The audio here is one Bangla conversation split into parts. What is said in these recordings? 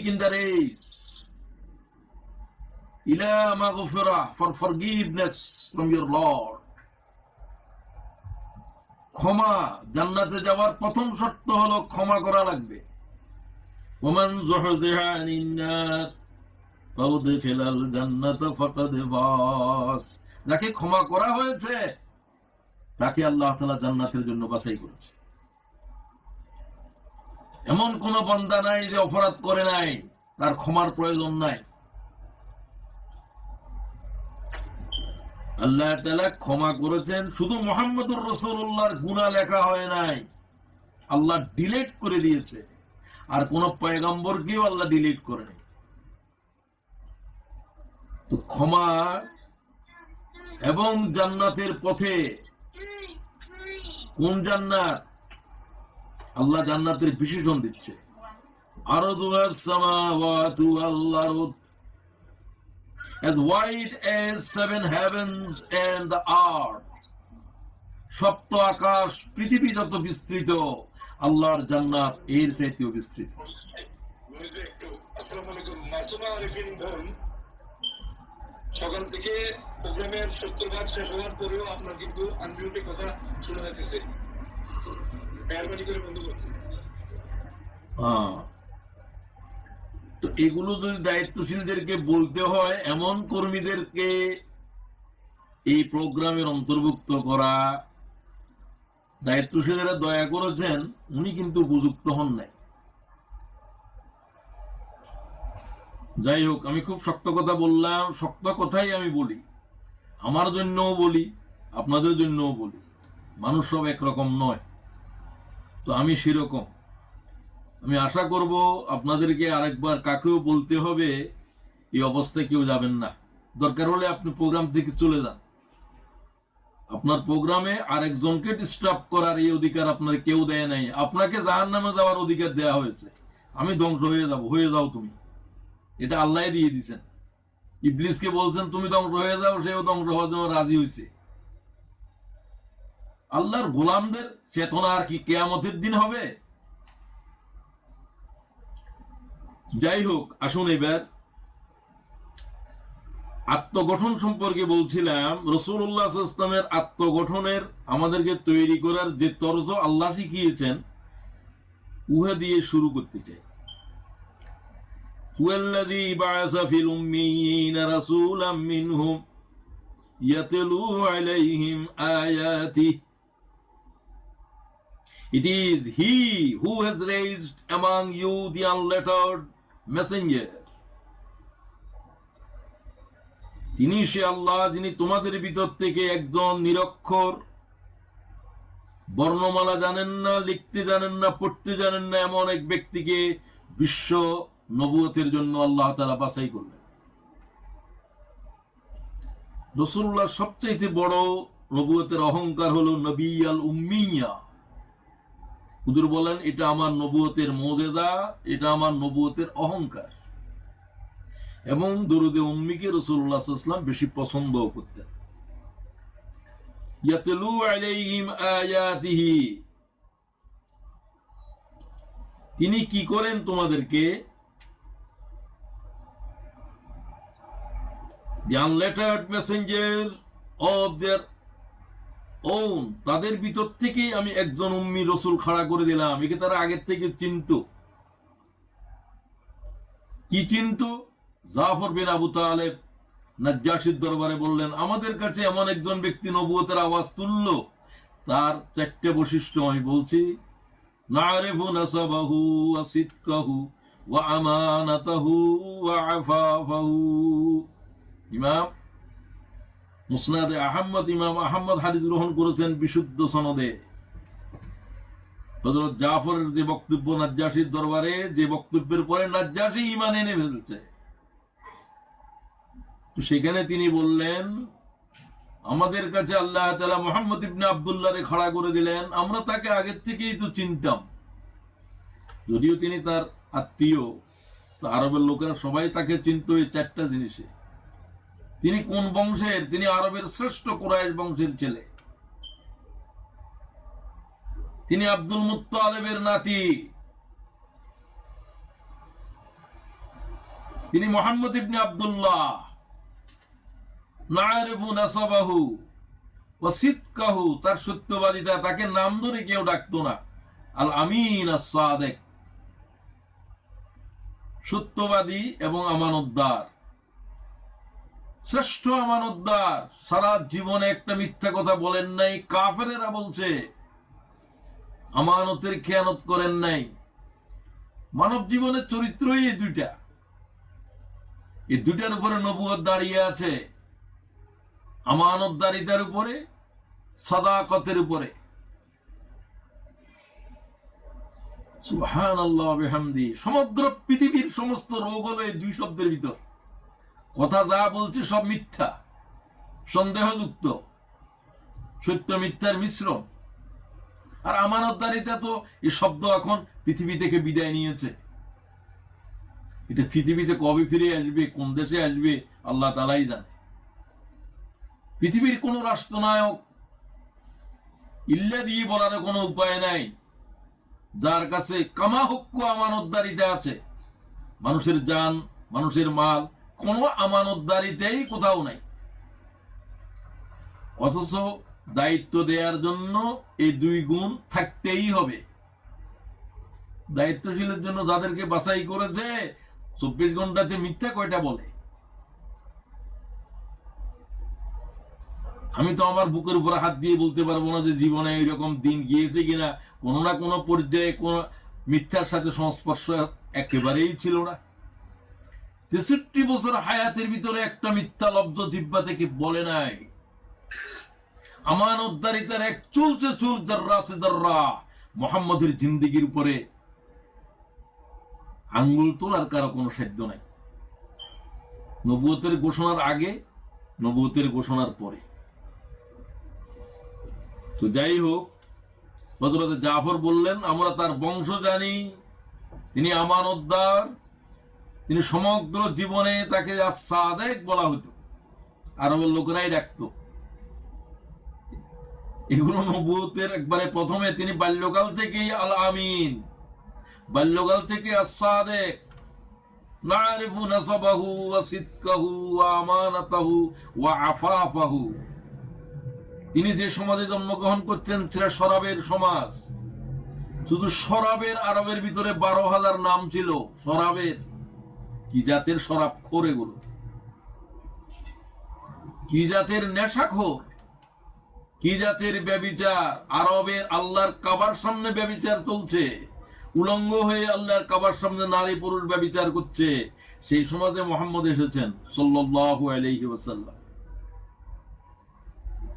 in the race. Ila maghfirah, for forgiveness from your Lord. ক্ষমা, জান্নাতে যাওয়ার প্রথম শর্ত হলো ক্ষমা করা লাগবে। ওমান যুহযিহা আনিন নার ফাউদখিলাল জান্নাতা ফাকাদ ফাস। যাকে ক্ষমা করা হয়েছে তাকে আল্লাহ তাআলা জান্নাতের জন্য বাছাই করেছে। এমন কোন বান্দা নাই যে অপরাধ করে নাই, তার ক্ষমার প্রয়োজন নাই। আল্লাহ তাআলা ক্ষমা করেছেন, শুধু মুহাম্মদুর রাসূলুল্লাহর গুনাহ লেখা হয় নাই, আল্লাহ ডিলিট করে দিয়েছে। আর কোন পয়গম্বরকেও আল্লাহ ডিলিট করে নাই। তো ক্ষমা এবং জান্নাতের পথে, কোন জান্নাত? আল্লাহ জান্নাতের বিশেষণ দিচ্ছে, আরদুহাস সামাওয়াতু ওয়াল আরদ, as wide as 7 heavens and the earth. সপ্ত আকাশ, পৃথিবী যত বিস্তৃত, আল্লাহর জান্নাত এর চাইতেও বিস্তৃত। আসসালামু আলাইকুম। মাসুমা আরিফিন বোন, সকাল থেকে প্রোগ্রামের 70 শেষ হওয়ার পরেও আপনার কিন্তু আনমিউটে কথা শোনা যাচ্ছে। মেহরবানি করে বন্ধ করুন। তো এগুলো যদি দায়িত্বশীলদেরকে বলতে হয়, এমন কর্মীদেরকে এই প্রোগ্রামের অন্তর্ভুক্ত করা, দায়িত্বশীলেরা দয়া করেছেন, উনি কিন্তু উপযুক্ত হন নাই। যাই হোক, আমি খুব শক্ত কথা বললাম, শক্ত কথাই আমি বলি, আমার জন্যও বলি, আপনাদের জন্যও বলি। মানুষ সব একরকম নয়, তো আমি সেরকম। আমি আশা করব আপনাদেরকে আরেকবার কাকেও বলতে হবে এই অবস্থায় কেউ যাবেন না। দরকার হলে আপনি প্রোগ্রাম থেকে চলে যান। আপনার প্রোগ্রামে আরেকজনকে ডিস্টার্ব করার এই অধিকার আপনার কেউ দেয় নাই। আপনাকে জাহান্নামে যাওয়ার অধিকার দেয়া হয়েছে। আমি ধ্বংস হয়ে যাব, হয়ে যাও তুমি, এটা আল্লাহ দিয়ে দিয়েছেন। ইবলিসকে বলছেন তুমি ধ্বংস হয়ে যাও, সেও ধ্বংস হওয়ার জন্য রাজি হয়েছে। আল্লাহর গোলামদের চেতনা আর কি কিয়ামতের দিন হবে? যাই হোক, আসুন এবার আত্মগঠন সম্পর্কে বলছিলাম। রাসূলুল্লাহ সাল্লাল্লাহু আলাইহি ওয়াসাল্লামের আত্মগঠনের, আমাদেরকে তৈরি করার যে তরজ আল্লাহ শিখিয়েছেন, উহা দিয়ে শুরু করতে চাই। হুয়াল্লাযী বা'আসা ফিল উম্মিয়িনা রাসূলাম মিনহুম ইয়াতলু আলাইহিম আয়াতিহি। It is he who has raised among you the unlettered messenger. তিনি সে আল্লাহ যিনি তোমাদের ভিতর থেকে একজন নিরক্ষর, বর্ণমালা জানেন না, লিখতে জানেন না, পড়তে জানেন না, এমন এক ব্যক্তিকে বিশ্ব নবুয়তের জন্য আল্লাহ তাআলা বাছাই করলেন। রাসূলুল্লাহ সবচেয়ে বড় নবুয়তের অহংকার হলো নবী আল উম্মিয়া। হুজুর বলেন, এটা আমার নবুয়তের মুজিজা, এটা আমার নবুয়তের অহংকার। এবং দরুদে উম্মিকে রাসূলুল্লাহ সাল্লাল্লাহু আলাইহি ওয়াসাল্লাম বেশি পছন্দ করতেন। ইয়াতলু আলাইহিম আয়াতিহি, তিনি কি করেন? তোমাদেরকে the unlettered messenger of their own, তাদের ভিতর থেকে আমি একজন উম্মি রসুল খাড়া করে দিলাম। একে তারা আগের থেকে চিনত। কি চিনত? জাফর বিন আবু তালেব নাজ্জাশীর দরবারে বললেন, আমাদের কাছে এমন একজন ব্যক্তি নবুয়তের আওয়াজ তুলল, তার 4টে বৈশিষ্ট্য আমি বলছি। নারিফু নাসাবাহু ওয়া সিদকাহু ওয়া আমানাতাহু ওয়া আফাফাহু। ইমাম মুসনাদে আহমদ, ইমাম আহমদ হাদিস গ্রহণ করেছেন বিশুদ্ধ সনদে। হযরত জাফরের যে বক্তব্য নাজ্জাশীর দরবারে, যে বক্তব্যের পরে নাজ্জাশী ঈমান এনে ফেলছে, তো সেখানে তিনি বললেন, আমাদের কাছে আল্লাহ তাআলা মুহাম্মদ ইবনে আব্দুল্লাহরে খাড়া করে দিলেন। আমরা তাকে আগের থেকেই তো চিনতাম, যদিও তিনি তার আত্মীয়, তো আরবের লোকেরা সবাই তাকে চিনত এই 4টা জিনিসে। তিনি কোন বংশের? তিনি আরবের শ্রেষ্ঠ কুরাইশ বংশের ছেলে। তিনি আব্দুল মুত্তালিবের নাতি। তিনি মুহাম্মদ ইবনে আব্দুল্লাহ, নাআরিফু নাসাবাহু ওয়া সিদকাহু, তার সত্যবাদিতা, তাকে নাম ধরে কেউ ডাকতো না। আল আমিন আস-সাদিক, সত্যবাদী এবং আমানতদার, শ্রেষ্ঠ আমানতদার। সারা জীবনে একটা মিথ্যা কথা বলেন নাই। কাফেরেরা বলছে আমানতের খেয়ানত করেন নাই। মানব জীবনের চরিত্রই এই দুইটা, এই দুইটার উপরে নবুয়ত দাঁড়িয়ে আছে। আমানতদারিতার উপরে, সাদাকতের উপরে। সুবহানাল্লাহ ওয়া বিহামদি। সমগ্র পৃথিবীর সমস্ত রোগ হলো এই দুই শব্দের ভিতর। কথা যা বলছে সব মিথ্যা, সন্দেহযুক্ত, সত্য মিথ্যার মিশ্রণ। আর আমানতদারিতা তো এই শব্দ এখন পৃথিবী থেকে বিদায় নিয়েছে। এটা পৃথিবীতে কবে ফিরে আসবে, কোন দেশে আসবে, আল্লাহ তাআলাই জানে। পৃথিবীর কোন রাষ্ট্রনায়ক ইল্লা দিয়ে বলার কোনো উপায় নাই, যার কাছে কামাহক্কু আমানতদারিতে আছে। মানুষের জান, মানুষের মাল, কোন আমানতদারিতেই কোথাও নাই। অথচ দায়িত্ব দেওয়ার জন্য এই দুই গুণ থাকতেই হবে। দায়িত্বশীলের জন্য যাদেরকে বাছাই করেছে, 24 ঘন্টাতে মিথ্যা কয়টা বলে? আমি তো আমার বুকের উপরে হাত দিয়ে বলতে পারবো না যে জীবনে এরকম দিন গিয়েছে কিনা। কোনো না কোনো পর্যায়ে কোন মিথ্যার সাথে সংস্পর্শ একেবারেই ছিল না। 63 বছর হায়াতের ভিতরে একটা মিথ্যা লব্জ জিহ্বা থেকে বলে নাই। আমানতদারিতার এক চুলছে চুল, জাররা সে জাররা মুহাম্মদের জিন্দেগির উপরে আঙ্গুল তোলার কারো কোনো সাধ্য নাই। নবুয়তের ঘোষণার আগে, নবুয়তের ঘোষণার পরে। তো যাই হোক, হযরত জাফর বললেন, আমরা তার বংশ জানি, তিনি আমানতদার, তিনি সমগ্র জীবনে তাকে আস-সাদিক বলা হতো, আরবের লোকেরাই ডাকতো। এগুলো নবুয়তের একবারে প্রথমে। তিনি বাল্যকাল থেকেই আল আমিন, বাল্যকাল থেকে আস-সাদিক, নারিফু নাসাবাহু ওয়া সিদকাহু ওয়া আমানাতাহু ওয়া আফাফাহু। তিনি যে সমাজে জন্মগ্রহণ করছেন সেটা শরাবের সমাজ। শুধু শরাবের আরবের ভিতরে 12,000 নাম ছিল। শরাবের, কি জাতের শরাব খোর এগুলো, কি জাতের নেশাখোর, কি জাতের ব্যভিচার। আরবের আল্লাহর কাবার সামনে ব্যভিচার চলছে, উলঙ্গ হয়ে আল্লাহর কাবার সামনে নারী পুরুষ ব্যভিচার করছে। সেই সমাজে মুহাম্মদ এসেছেন সাল্লাল্লাহু আলাইহি ওয়াসাল্লাম।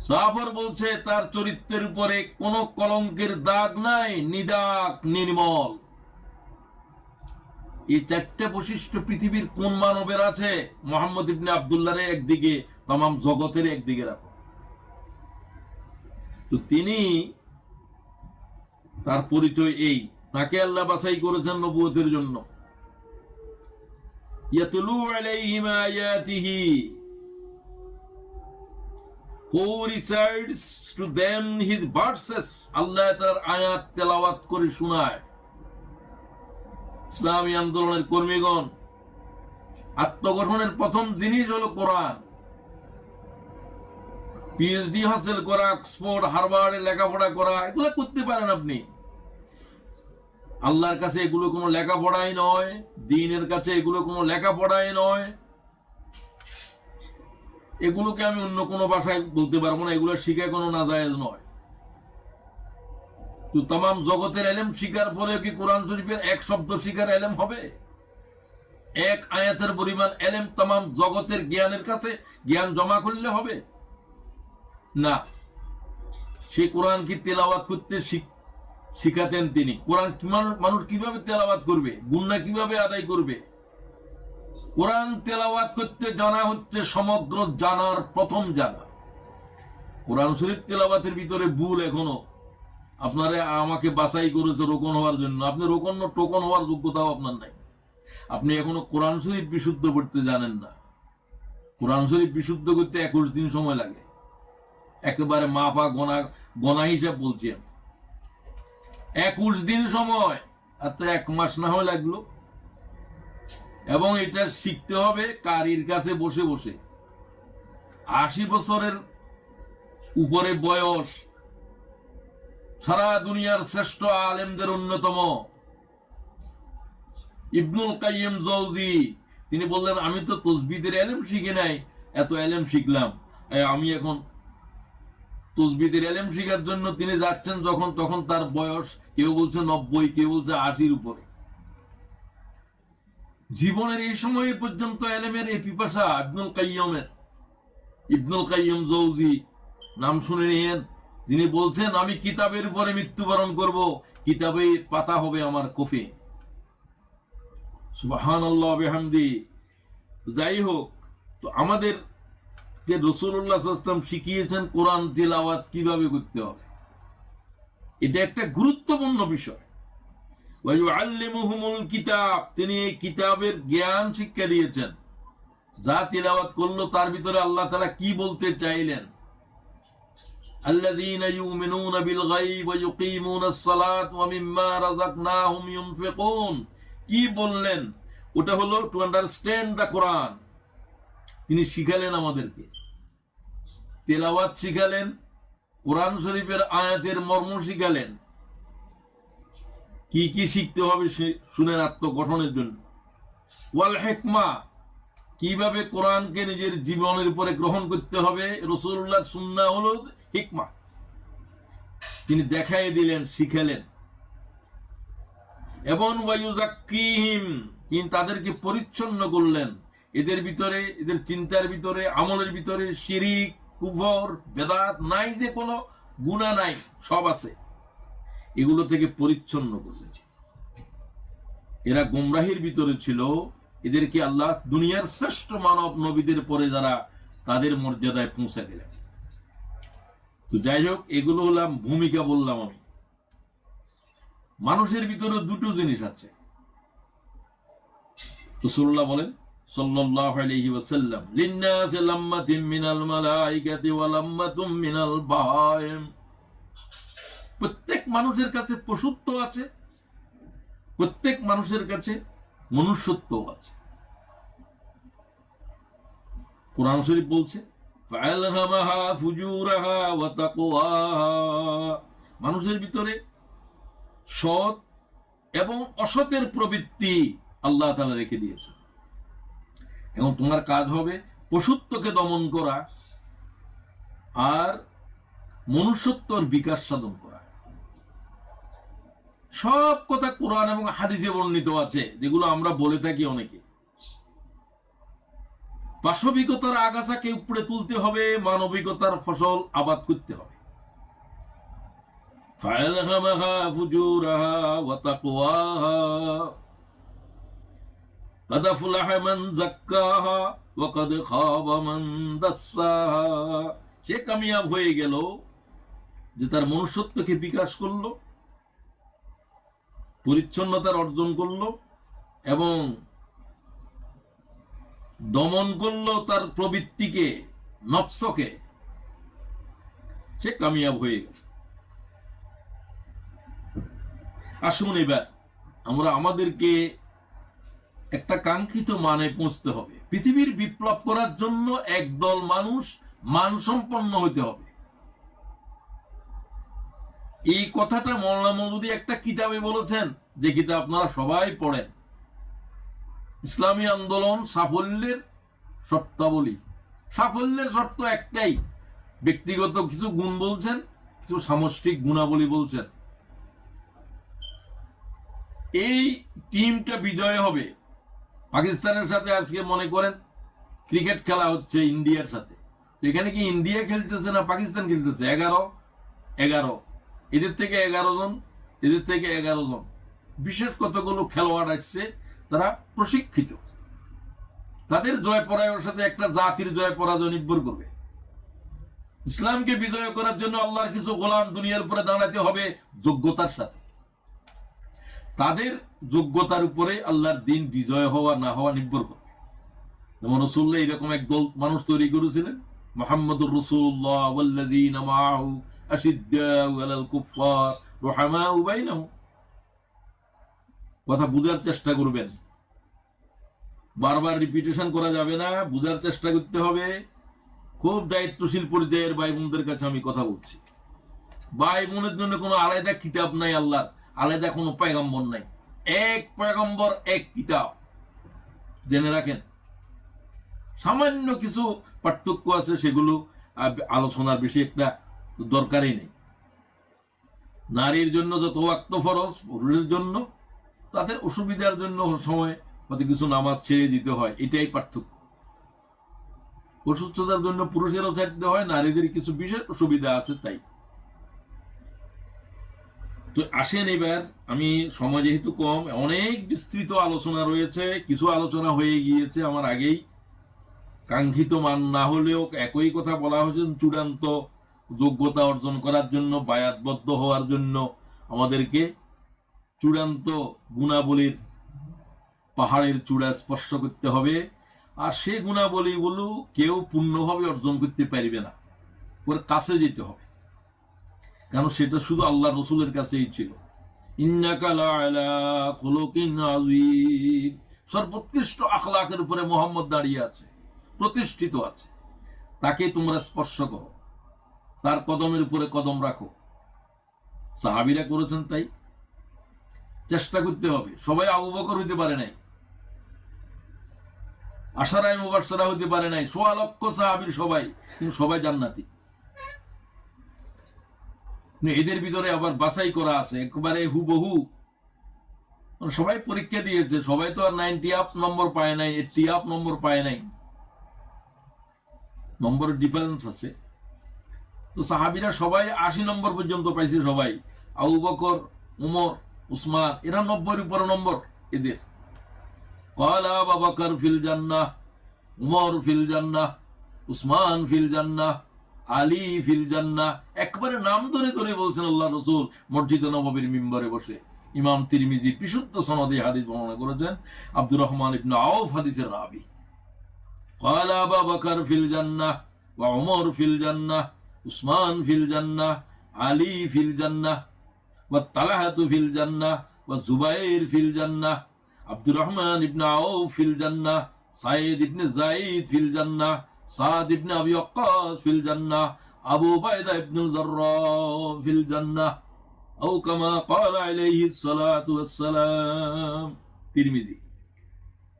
জাফর বলছে তার চরিত্রের উপরে কোন কলঙ্কের দাগ নাই, নিদাক, নির্মল। এই 4টে বৈশিষ্ট্য পৃথিবীর কোন মানবের আছে? মুহাম্মদ ইবনে আব্দুল্লাহর একদিকে, তামাম জগতের একদিকে রাখো। তো তিনি, তার পরিচয় এই, তাকে আল্লাহ বাছাই করেছেন নবুয়তের জন্য। ইয়াতলু আলাইহিম আয়াতিহি, who recites to them his verses, আল্লাহ তার আয়াত তেলাওয়াত করে শোনায়। ইসলামী আন্দোলনের কর্মীগণ, আত্মগঠনের প্রথম জিনিস হলো কোরআন। পিএইচডি হাসিল করা, অক্সফোর্ড হার্ভার্ডে লেখাপড়া করা, এগুলো করতে পারেন আপনি। আল্লাহর কাছে এগুলো কোনো লেখাপড়াই নয়, দ্বীনের কাছে এগুলো কোনো লেখাপড়াই নয়। এগুলোকে আমি অন্য কোনো ভাষায় বলতে পারবো না, এগুলো শিখা কোনো নাজায়েজ নয়। তো তামাম জগতের এলেম শিকার পরেও কি কোরআন শরীফের এক শব্দ শিকার এলেম হবে? এক আয়াতের পরিমাণ এলেম তামাম জগতের জ্ঞানের কাছে জ্ঞান জমা করলে হবে না। সে কোরআন কি তেলাওয়াত করতে শিখাতেন তিনি। কোরআন মানুষ কিভাবে তেলাওয়াত করবে, গুনাহ কিভাবে আদায় করবে? কোরআন তেলাওয়াত করতে জানা হচ্ছে সমগ্র জানার প্রথম জানা। কোরআন শরীফ তেলাওয়াতের ভিতরে ভুল এখনো। আপনারা আমাকে বাছাই করেছে রোকন হওয়ার জন্য, আপনি রোকন টোকন হওয়ার যোগ্যতাও আপনার নাই। আপনি এখনো কোরআন শরীফ বিশুদ্ধ করতে জানেন না। কোরআন শরীফ বিশুদ্ধ করতে 21 দিন সময় লাগে। একেবারে মাফা গনা হিসাব বলছি আমি, 21 দিন সময়। আর তো 1 মাস না হয়ে লাগলো। এবং এটা শিখতে হবে কারির কাছে বসে বসে। 80 বছরের উপরে বয়স, সারা দুনিয়ার শ্রেষ্ঠ আলেমদের অন্যতম ইবনুল কাইয়িম জৌজি, তিনি বললেন আমি তো তাসবিদের ইলম শিখি নাই, এত ইলম শিখলাম। আমি এখন তাসবিদের ইলম শিখার জন্য তিনি যাচ্ছেন যখন, তখন তার বয়স কেউ বলছে 90, কেউ বলছে 80-র উপরে। জীবনের এই সময় পর্যন্ত ইলমের এই পিপাসা ইবনুল কাইয়িম জৌজি নাম শুনে নিয়েন, যিনি বলছেন আমি কিতাবের উপরে মৃত্যুবরণ করব, কিতাবের পাতা হবে আমার কফিন। সুবহানাল্লাহ বিহামদি। যাই হোক, তো আমাদের যে রাসূলুল্লাহ সাল্লাল্লাহু আলাইহি ওয়াসাল্লাম শিখিয়েছেন কোরআন তিলাওয়াত কিভাবে করতে হবে, এটা একটা গুরুত্বপূর্ণ বিষয়। ওয়া ইউআল্লিমুহুমুল কিতাব, তিনি এই কিতাবের জ্ঞান শিক্ষা দিয়েছেন। যা তিলাওয়াত করলো তার ভিতরে আল্লাহ তাআলা কি বলতে চাইলেন, আল্লাযীনা ইউমিনুনা বিল গায়ব ওয়া ইউকিমুনাস সালাত ওয়া মিম্মা রাযাকনাহুম ইউনফিকুন, কি বললেন? ওটা হলো টু আন্ডারস্ট্যান্ড দ্য কোরআন। তিনি শিখালেন আমাদেরকে, তেলাওয়াত শিখালেন, কোরআন শরীফের আয়াতের মর্ম শিখালেন, কি কি শিখতে হবে শুনেন আত্মগঠনের জন্য। ওয়াল হিকমা, কিভাবে কোরআনকে নিজের জীবনের উপরে গ্রহণ করতে হবে। রাসূলুল্লাহর সুন্নাহ হলো হিকমা, তিনি দেখাই দিলেন, শিখালেন। এবং ওয়ায়ুযাক্কিহিম, তিনি তাদেরকে পরিচ্ছন্ন করলেন। এদের ভিতরে, এদের চিন্তার ভিতরে, আমলের ভিতরে শিরিক, কুফর, বেদাত নাই, যে কোনো গুনাহ নাই, সব আছে। এগুলো থেকে পরিচ্ছন্ন করলেন। এরা গোমরাহির ভিতরে ছিল, এদেরকে আল্লাহ দুনিয়ার শ্রেষ্ঠ মানব নবীদের পরে যারা, তাদের মর্যাদায় পৌঁছে দিলেন। তো যাই হোক, এগুলো হলাম ভূমিকা বললাম আমি। মানুষের ভিতরে দুটো জিনিস আছে। রাসূলুল্লাহ বলেন সাল্লাল্লাহু আলাইহি ওয়াসাল্লাম, লিন্নাসি লাম্মাতুম মিনাল মালাইকাতি ওয়া লাম্মাতুম মিনাল বাহাইম, প্রত্যেক মানুষের কাছে পশুত্ব আছে, প্রত্যেক মানুষের কাছে মনুষ্যত্ব আছে। কোরআন শরীফ বলছে ফাআলহামাহা ফুজুরাহা ওয়া তাকওয়াহা, মানুষের ভিতরে সৎ এবং অসতের প্রবৃত্তি আল্লাহ তাআলা রেখে দিয়েছে। এবং তোমার কাজ হবে পশুত্বকে দমন করা আর মনুষ্যত্বর বিকাশ সাধন করা। সব কথা কোরআন এবং হাদিসে বর্ণিত আছে, যেগুলো আমরা বলে থাকি অনেকে। পাশবিকতার আগাছাকে উপড়ে তুলতে হবে, মানবিকতার ফসল আবাদ করতে হবে। ফাআলহামাহা ফুজুরাহা ওয়া তাকওয়াহা, قد أفلح من زكاها وقد خاب من دساها, সে কামিয়াব হয়ে গেল যে তার মনুষ্যত্বকে বিকাশ করলো, পরিচ্ছন্নতার অর্জন করলো এবং দমন করলো তার প্রবৃত্তিকে, নফসকে, সে কামিয়াব হয়ে গেল। আসুন এবার আমরা আমাদেরকে একটা কাঙ্ক্ষিত মানে পৌঁছতে হবে। পৃথিবীর বিপ্লব করার জন্য একদল মানুষ মানসম্পন্ন হতে হবে। এই কথাটা মওলানা মওদুদী একটা কিতাবে বলেছেন, যে কিতাব আপনারা সবাই পড়েন, ইসলামী আন্দোলন সাফল্যের শর্তাবলী। সাফল্যের শর্ত একটাই, ব্যক্তিগত কিছু গুণ বলছেন, কিছু সামষ্টিক গুণাবলী বলছেন। এই টিমটা বিজয় হবে। পাকিস্তানের সাথে আজকে মনে করেন ক্রিকেট খেলা হচ্ছে ইন্ডিয়ার সাথে, তো এখানে কি ইন্ডিয়া খেলতেছে না পাকিস্তান খেলতেছে? 11 এদের থেকে 11 জন, এদের থেকে 11 জন, বিশেষ কতগুলো খেলোয়াড় আসছে, তারা প্রশিক্ষিত। তাদের জয় পরাজয়ের সাথে একটা জাতির জয় পরাজয় নির্ভর করবে। ইসলামকে বিজয় করার জন্য আল্লাহর কিছু গোলাম দুনিয়ার উপরে দাঁড়াতে হবে যোগ্যতার সাথে। তাদের যোগ্যতার উপরে আল্লাহর দিন বিজয় হওয়া না হওয়া নির্ভর করবে। যেমন রাসূলুল্লাহ এরকম এক দল মানুষ তৈরি করেছিলেন, মুহাম্মদুর রাসূলুল্লাহ ওয়াল্লাযীনা মাআহু আশিদ্দাউ আলাল কুফফার রুহামাউ বাইনাহুম। কথা বুঝার চেষ্টা করবেন। বারবার রিপিটেশন করা যাবে না, বুঝার চেষ্টা করতে হবে। খুব দায়িত্বশীল পর্যায়ের ভাই বোনদের কাছে আমি কথা বলছি। ভাই বোনের জন্য কোনো আলাদা কিতাব নাই, আল্লাহর আলাদা কোনো পয়গম্বর নাই, এক পয়গম্বর এক কিতাব, জেনে রাখেন। সামান্য কিছু পার্থক্য আছে, সেগুলো আলোচনার বেশি একটা দরকারই নেই। নারীর জন্য যত ওয়াক্ত ফরজ, পুরুষের জন্য তাদের অসুবিধার জন্য সময় হয়তো কিছু নামাজ ছেড়ে দিতে হয়, এটাই পার্থক্য। অসুস্থতার জন্য পুরুষেরও ছাড়তে হয়, নারীদের কিছু বিশেষ অসুবিধা আছে তাই। তো আসেন এবার, আমি সময় যেহেতু কম, অনেক বিস্তৃত আলোচনা রয়েছে, কিছু আলোচনা হয়ে গিয়েছে আমার আগেই, কাঙ্ক্ষিত মান না হলেও একই কথা বলা হয়েছে। চূড়ান্ত যোগ্যতা অর্জন করার জন্য, বায়াতবদ্ধ হওয়ার জন্য আমাদেরকে চূড়ান্ত গুণাবলীর পাহাড়ের চূড়া স্পর্শ করতে হবে। আর সেই গুণাবলীগুলো কেউ পূর্ণভাবে অর্জন করতে পারবে না, ওর কাছে যেতে হবে, কারণ সেটা শুধু আল্লাহ রসুলের কাছেই ছিল। ইন্নাকা লাআলা খুলুকিন আযীম, সর্বোৎকৃষ্ট আখলাকের উপরে মোহাম্মদ দাঁড়িয়ে আছে, প্রতিষ্ঠিত আছে। তাকে তোমরা স্পর্শ করো, তার কদমের উপরে কদম রাখো। সাহাবীরা করেছেন তাই। চেষ্টা করতে হবে। সবাই আবু বকর হইতে পারে নাই, আশারায়ে মুবাশশারা হইতে পারে নাই, ১৬ লক্ষ সাহাবীর সবাই, কিন্তু সবাই জান্নাতি। এদের ভিতরে আবার বাছাই করা আছে একবারে হুবহু, সবাই পরীক্ষা দিয়েছে, সবাই তো আর 90 আপ নম্বর পায় নাই, 80 আপ নম্বর পায় নাই, নম্বরের ডিফারেন্স আছে। তো সাহাবীরা সবাই ৮০ নম্বর পর্যন্ত পাইছে সবাই। আবু বকর, উমর, উসমান, এরা ৯০-এর উপরে নম্বর এদের। ক্বালা আবু বকর ফিল জান্নাহ, উমর ফিল জান্নাহ, উসমান ফিল জান্নাহ, আলী ফিল জান্নাহ, একবারে নাম ধরে ধরে বলছেন আল্লাহ রাসূল মসজিদে নববীর মিম্বরে বসে। ইমাম তিরমিজি বিশুদ্ধ সনদে হাদিস বর্ণনা করেছেন, আব্দুর রহমান ইবনে আউফ হাদিসের রাবী। ক্বালা আবু বকর ফিল জান্নাহ ওয়া উমর ফিল জান্নাহ, উসমান ফিল জান্নাহ, আলী ফিল জান্নাহ, ওয়া তালহাতু ফিল জান্নাহ, ওয়া জুবাইর ফিল জান্নাহ, আব্দুর রহমান ইবনে আউফ ফিল জান্নাহ, সাঈদ ইবনে যায়েদ ফিল জান্নাহ, সাদ ইবনে আবি ওয়াক্কাস ফিল জান্নাহ, আবু উবাইদা ইবনুল জাররাহ ফিল জান্নাহ, আও কামা ক্বালা আলাইহিস সালাতু ওয়াস সালাম। তিরমিজি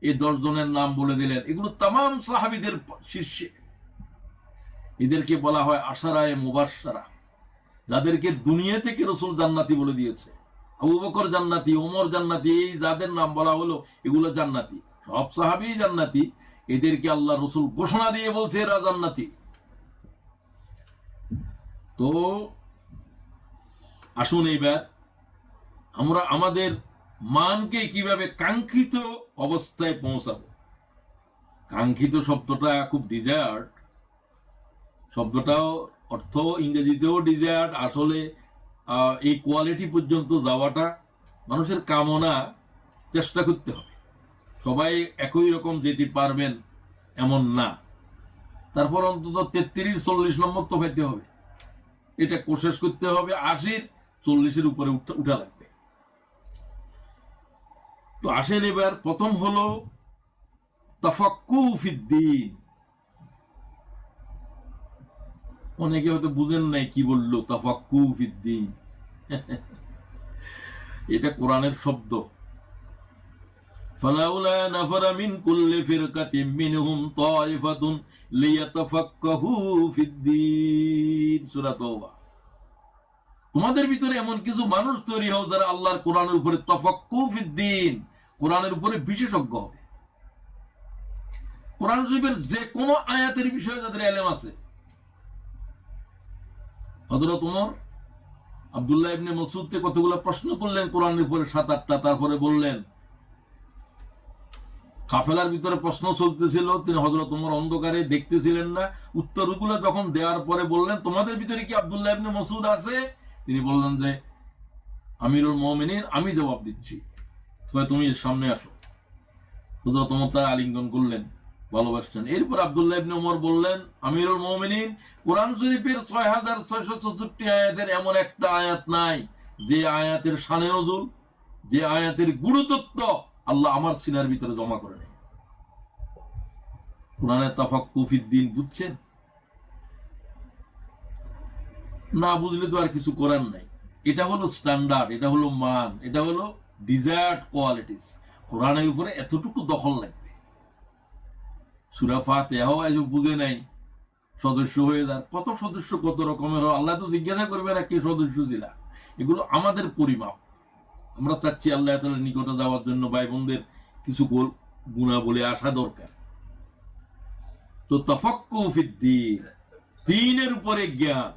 এই 10 জনের নাম বলে দিলেন। এগুলো तमाम সাহাবীদের শীর্ষে। এদেরকে বলা হয় আশারায়ে মুবাশশারা, যাদেরকে দুনিয়া থেকে রাসূল জান্নাতি বলে দিয়েছে। আবু বকর জান্নাতি, ওমর জান্নাতি, এই যাদের নাম বলা হলো এগুলো জান্নাতি, সব সাহাবী জান্নাতি। এদেরকে আল্লাহ রাসূল ঘোষণা দিয়ে বলছে এরা জান্নাতি। তো আসুন এইবার আমরা আমাদের মানকে কিভাবে কাঙ্ক্ষিত অবস্থায় পৌঁছাবো। কাঙ্ক্ষিত শব্দটা খুব ডিজায়ার্ড, শব্দটাও অর্থ ইংরেজিতেও ডিজায়ার্ড। আসলে এই কোয়ালিটি পর্যন্ত যাওয়াটা মানুষের কামনা, চেষ্টা করতে হবে। সবাই একই রকম যেতে পারবেন এমন না, তারপর অন্তত 33-40 নম্বর তো পাইতে হবে, এটা কোশিশ করতে হবে। 80-40-এর উপরে উঠা লাগবে। তো আসেন এবার, প্রথম হলো তাফাক্কুহু ফিদ্দীন। অনেকে হয়তো বুঝেন নাই কি বললো তাফাক্কুহু ফিদ্দীন। এটা কোরআনের শব্দ। ফালাউলা নাফারা মিন কুল্লি ফিরকাতিন মিনহুম তায়িফাতুন লিয়াতাফাক্কাহু ফিদ্দীন, সূরা তাওবা। তোমাদের ভিতরে এমন কিছু মানুষ তৈরি হও যারা আল্লাহর কোরআনের উপরে তাফাক্কুহু ফিদ্দীন, কোরআনের উপরে বিশেষজ্ঞ হবে। কোরআন শরীফের যে কোনো আয়াতের বিষয়ে যাদের ইলম আছে। হযরত ওমর আব্দুল্লাহ ইবনে মাসউদকে কতগুলো প্রশ্ন করলেন কোরআনের উপরে, 7-8টা। তারপরে বললেন, কাফেলার ভিতরে প্রশ্ন চলতেছিল, তিনি হযরত ওমর অন্ধকারে দেখতেছিলেন না। উত্তরগুলো যখন দেওয়ার পরে বললেন, তোমাদের ভিতরে কি আব্দুল্লাহ ইবনে মাসউদ আছে? তিনি বললেন যে আমিরুল মুমিনিন, আমি জবাব দিচ্ছি, তুমি এর সামনে আসো। হযরত ওমর তার আলিঙ্গন করলেন, ভালোবাসছেন। এরপর আব্দুল্লাহ ইবনে ওমর বললেন, আমিরুল মুমিনিন, কোরআন শরীফের 6664 আয়াতের এমন একটা আয়াত নাই যে আয়াতের শানে নজুল, যে আয়াতের গুরুত্ব আল্লাহ আমার সিনার ভিতরে জমা করে নেয়। কোরআনে তাফাক্কু ফিদ্দিন বুঝছেন? না বুঝলে তো আর কিছু করার নাই। এটা হলো স্ট্যান্ডার্ড, এটা হলো মান, এটা হলো ডিজায়ার্ড কোয়ালিটিস। কোরআনের উপরে এতটুকু দখল লাগবে। সূরা ফাতিহাও আজ বুঝে নাই, সদস্য হয়ে যান। কত সদস্য কত রকমের হয়, আল্লাহ তো জিজ্ঞাসা করবে না কে সদস্য ছিল। এগুলো আমাদের পরিমাপ। আমরা চাচ্ছি আল্লাহ তাআলার নিকটে যাওয়ার জন্য ভাই বোনদের কিছু গুণা বলে আসা দরকার। তো তাফাক্কু ফিদ্দীন, দ্বীনের উপরে জ্ঞান।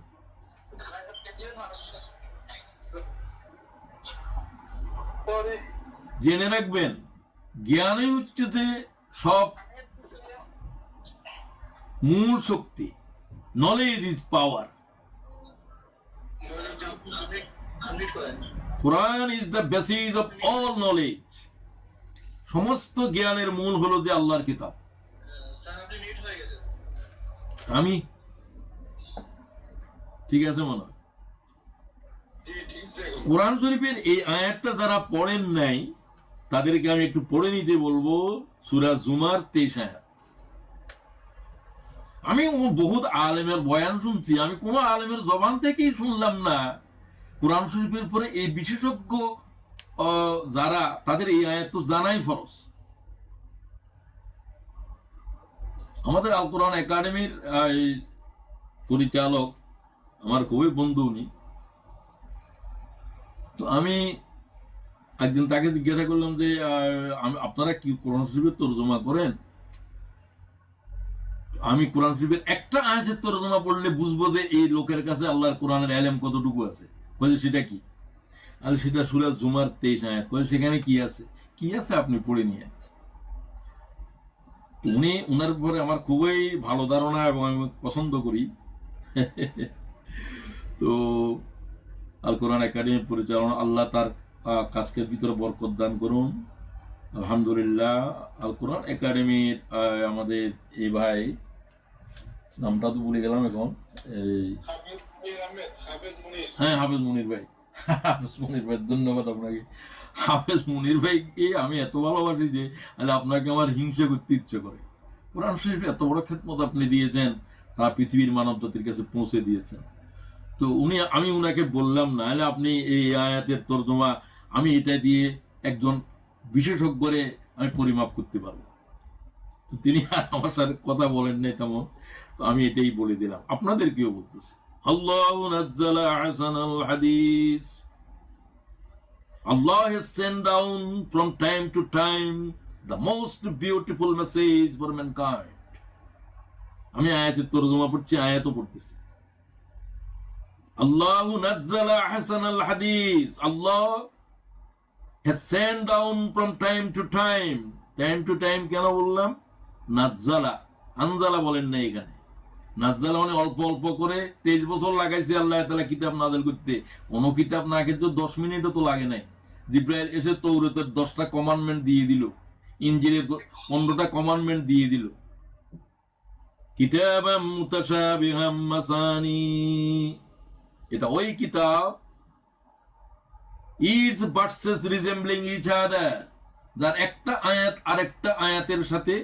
জেনে রাখবেন, জ্ঞানই হচ্ছে যে সব মূল শক্তি। Knowledge is power. Quran is the basis of all knowledge. সমস্ত জ্ঞানের মূল হলো যে আল্লাহর কিতাব। আমি ঠিক আছে মনে হয়। কোরআন শরীফের এই আয়াতটা যারা পড়েন নাই তাদেরকে আমি একটু পড়ে নিতে বলবো। সূরা জুমার 23 আয়াত। আমি বহুত আলেমের বয়ান শুনছি, আমি কোন আলেমের জবান থেকেই শুনলাম না কোরআন শরীফের উপরে এই বিশেষজ্ঞ যারা, তাদের এই আয়াত তো জানাই ফরজ। আমাদের আল কোরআন একাডেমির পরিচালক আমার খুবই বন্ধু উনি। তো আমি একদিন তাকে জিজ্ঞাসা করলাম যে আপনারা কি কোরআন শরীফের তরজমা করেন? আমি কোরআন শরীফের একটা আয়াতের তরজমা পড়লে বুঝবো যে এই লোকের কাছে আল্লাহর কোরআনের ইলম কতটুকু আছে। বলে সেটা কি? আর সেটা সূরা জুমার 23 আয়াত। বলে সেখানে কি আছে? কি আছে আপনি পড়ে নিয়ে। উনি উনার উপরে আমার খুবই ভালো ধারণা এবং আমি পছন্দ করি। তো আল কোরআন একাডেমির পরিচালনা, আল্লাহ তার কাজকের ভিতরে বরকত দান করুন। আলহামদুলিল্লাহ। আল কোরআন একাডেমির আমাদের এই ভাই, নামটা তো ভুলে গেলাম এখন, হ্যাঁ হাফেজ মুনির ভাই। হাফেজ মুনির ভাই, ধন্যবাদ আপনাকে। হাফেজ মুনির ভাইকে আমি এত ভালোবাসি যে আপনাকে আমার হিংসা করতে ইচ্ছে করে। কোরআন শরীফ এত বড় খেদমত আপনি দিয়েছেন, তারা পৃথিবীর মানব জাতির কাছে পৌঁছে দিয়েছেন। তো আমি উনাকে বললাম না হলে আপনি এই আয়াতের তর্জমা আমি এটা দিয়ে একজন বিশেষজ্ঞরে আমি পরিমাপ করতে পারবো। তো তিনি আর আমার সাথে কথা বলেন নাই তেমন। তো আমি এটাই বলে দিলাম, আপনাদেরকেও বলতেছি। আল্লাহু নাজ্জালা আহসানাল হাদিস। Allah has sent down from time to time the most beautiful message for mankind. আমি আয়াতের তরজমা পড়ছি, আয়াতও পড়তেছি। Allahu nazzala ahsanal hadith. Allah has sent down from time to time. Time to time কেন বললাম? নাজ্জালা, আনজালা বলেন না এখানে। নাজ্জালা মানে অল্প অল্প করে। 23 বছর লাগাইছে আল্লাহ তাআলা কিতাব নাযিল করতে। কোন কিতাব না কিন্তু 10 মিনিটও তো লাগে নাই। জিব্রাইল এসে তৌরাতের 10টা কমান্ডমেন্ট দিয়ে দিল, ইনজিলের 15টা কমান্ডমেন্ট দিয়ে দিল। কিতাবাম মুতাশাবিহাম মাসানি, এটা ওই কিতাব, it's verses resembling each other, যার একটা আয়াত আরেকটা আয়াতের সাথে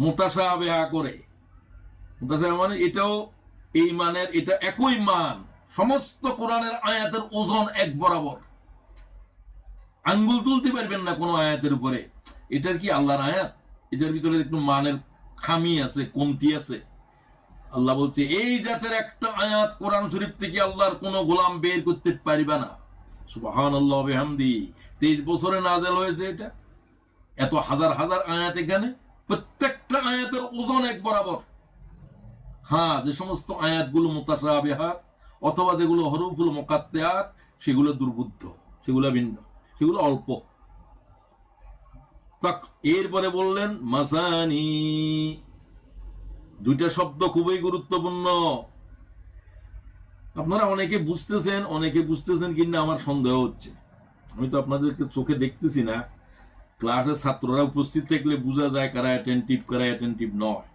মুতাশাবিহা করে। মুতাশাবিহা মানে এটাও এই মানের, এটা একই মান। সমস্ত কোরআনের আয়াতের ওজন এক বরাবর। আঙ্গুল তুলতে পারবেন না কোন আয়াতের উপরে এটার কি আল্লাহর আয়াত, এটার ভিতরে একটু মানের খামি আছে, কমতি আছে। আল্লাহ বলছে এই জাতের একটা আয়াত কোরআন শরীফ থেকে আল্লাহর কোন গোলাম বের করতে পারবে না। সুবহানাল্লাহ ওয়া বিহামদি। 23 বছরে নাযিল হয়েছে এটা। এত হাজার হাজার আয়াত, এখানে প্রত্যেকটা আয়াতের ওজন এক বরাবর। হ্যাঁ, যে সমস্ত আয়াতগুলো মুতাশাবিহাত অথবা যেগুলো হরফুল মুকাত্তাত সেগুলো দুর্বুদ্ধ, সেগুলো ভিন্ন, সেগুলো অল্প। এরপরে বললেন মাসানি। দুইটা শব্দ খুবই গুরুত্বপূর্ণ। আপনারা অনেকে বুঝতেছেন কিনা আমার সন্দেহ হচ্ছে। আমি তো আপনাদেরকে চোখে দেখতেছি না। ক্লাসে ছাত্ররা উপস্থিত থাকলে বোঝা যায় কারা অ্যাটেন্টিভ কারা অ্যাটেন্টিভ নয়।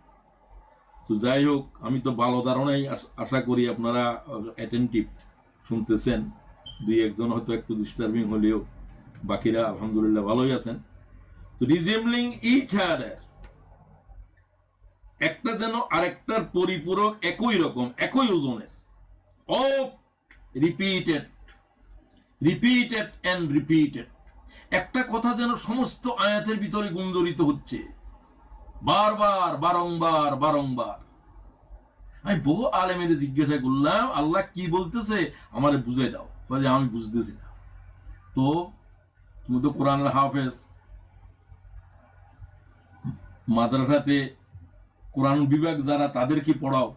তো যাই হোক, আমি তো ভালো ধারণাই আশা করি আপনারা অ্যাটেন্টিভ শুনতেছেন। দুই একজন হয়তো একটু ডিস্টার্বিং হলেও বাকিরা আলহামদুলিল্লাহ ভালোই আছেন। তো রিজেম্বলিং ইচ আদার, একটা যেন আরেকটার পরিপূরক, একই রকম, একই ওজনের। রিপিটেড রিপিটেড অ্যান্ড রিপিটেড, একটা কথা যেন সমস্ত আয়াতের ভিতরে গুঞ্জরিত হচ্ছে, বারবার, বারংবার বারংবার। আমি বহু আলেমের জিজ্ঞাসা করলাম, আল্লাহ কি বলতেছে আমারে বুঝাই দাও। যে আমি বুঝতেছি না। তো তুমি তো কোরআনের হাফেজ, মাদ্রাসাতে কোরআন বিভাগ যারা, তাদের কি পড়াও?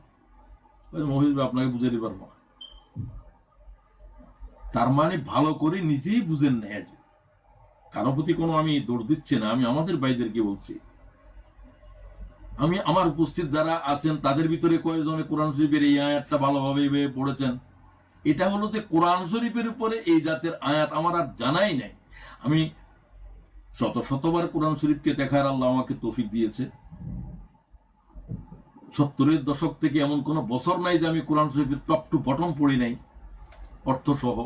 মহিল আপনাকে বুঝাতে পারবো না। তার মানে ভালো করে নিজেই বুঝেন না। কারো প্রতি কোনো আমি দৌড় দিচ্ছি না, আমি আমাদের ভাইদেরকে বলছি। আমি আমার উপস্থিত যারা আছেন তাদের ভিতরে কয়েকজনে কোরআন শরীফের এই আয়াতটা ভালোভাবে পড়েছেন। এটা হলো যে কোরআন শরীফের উপরে এই জাতের আয়াত আমার আর জানাই নাই। আমি শতবার কোরআন শরীফকে দেখার আল্লাহ আমাকে তৌফিক দিয়েছে। 70-এর দশক থেকে এমন কোন বছর নাই যে আমি কোরআন শরীফের টপ টু বটম পড়ি নাই, অর্থ সহ।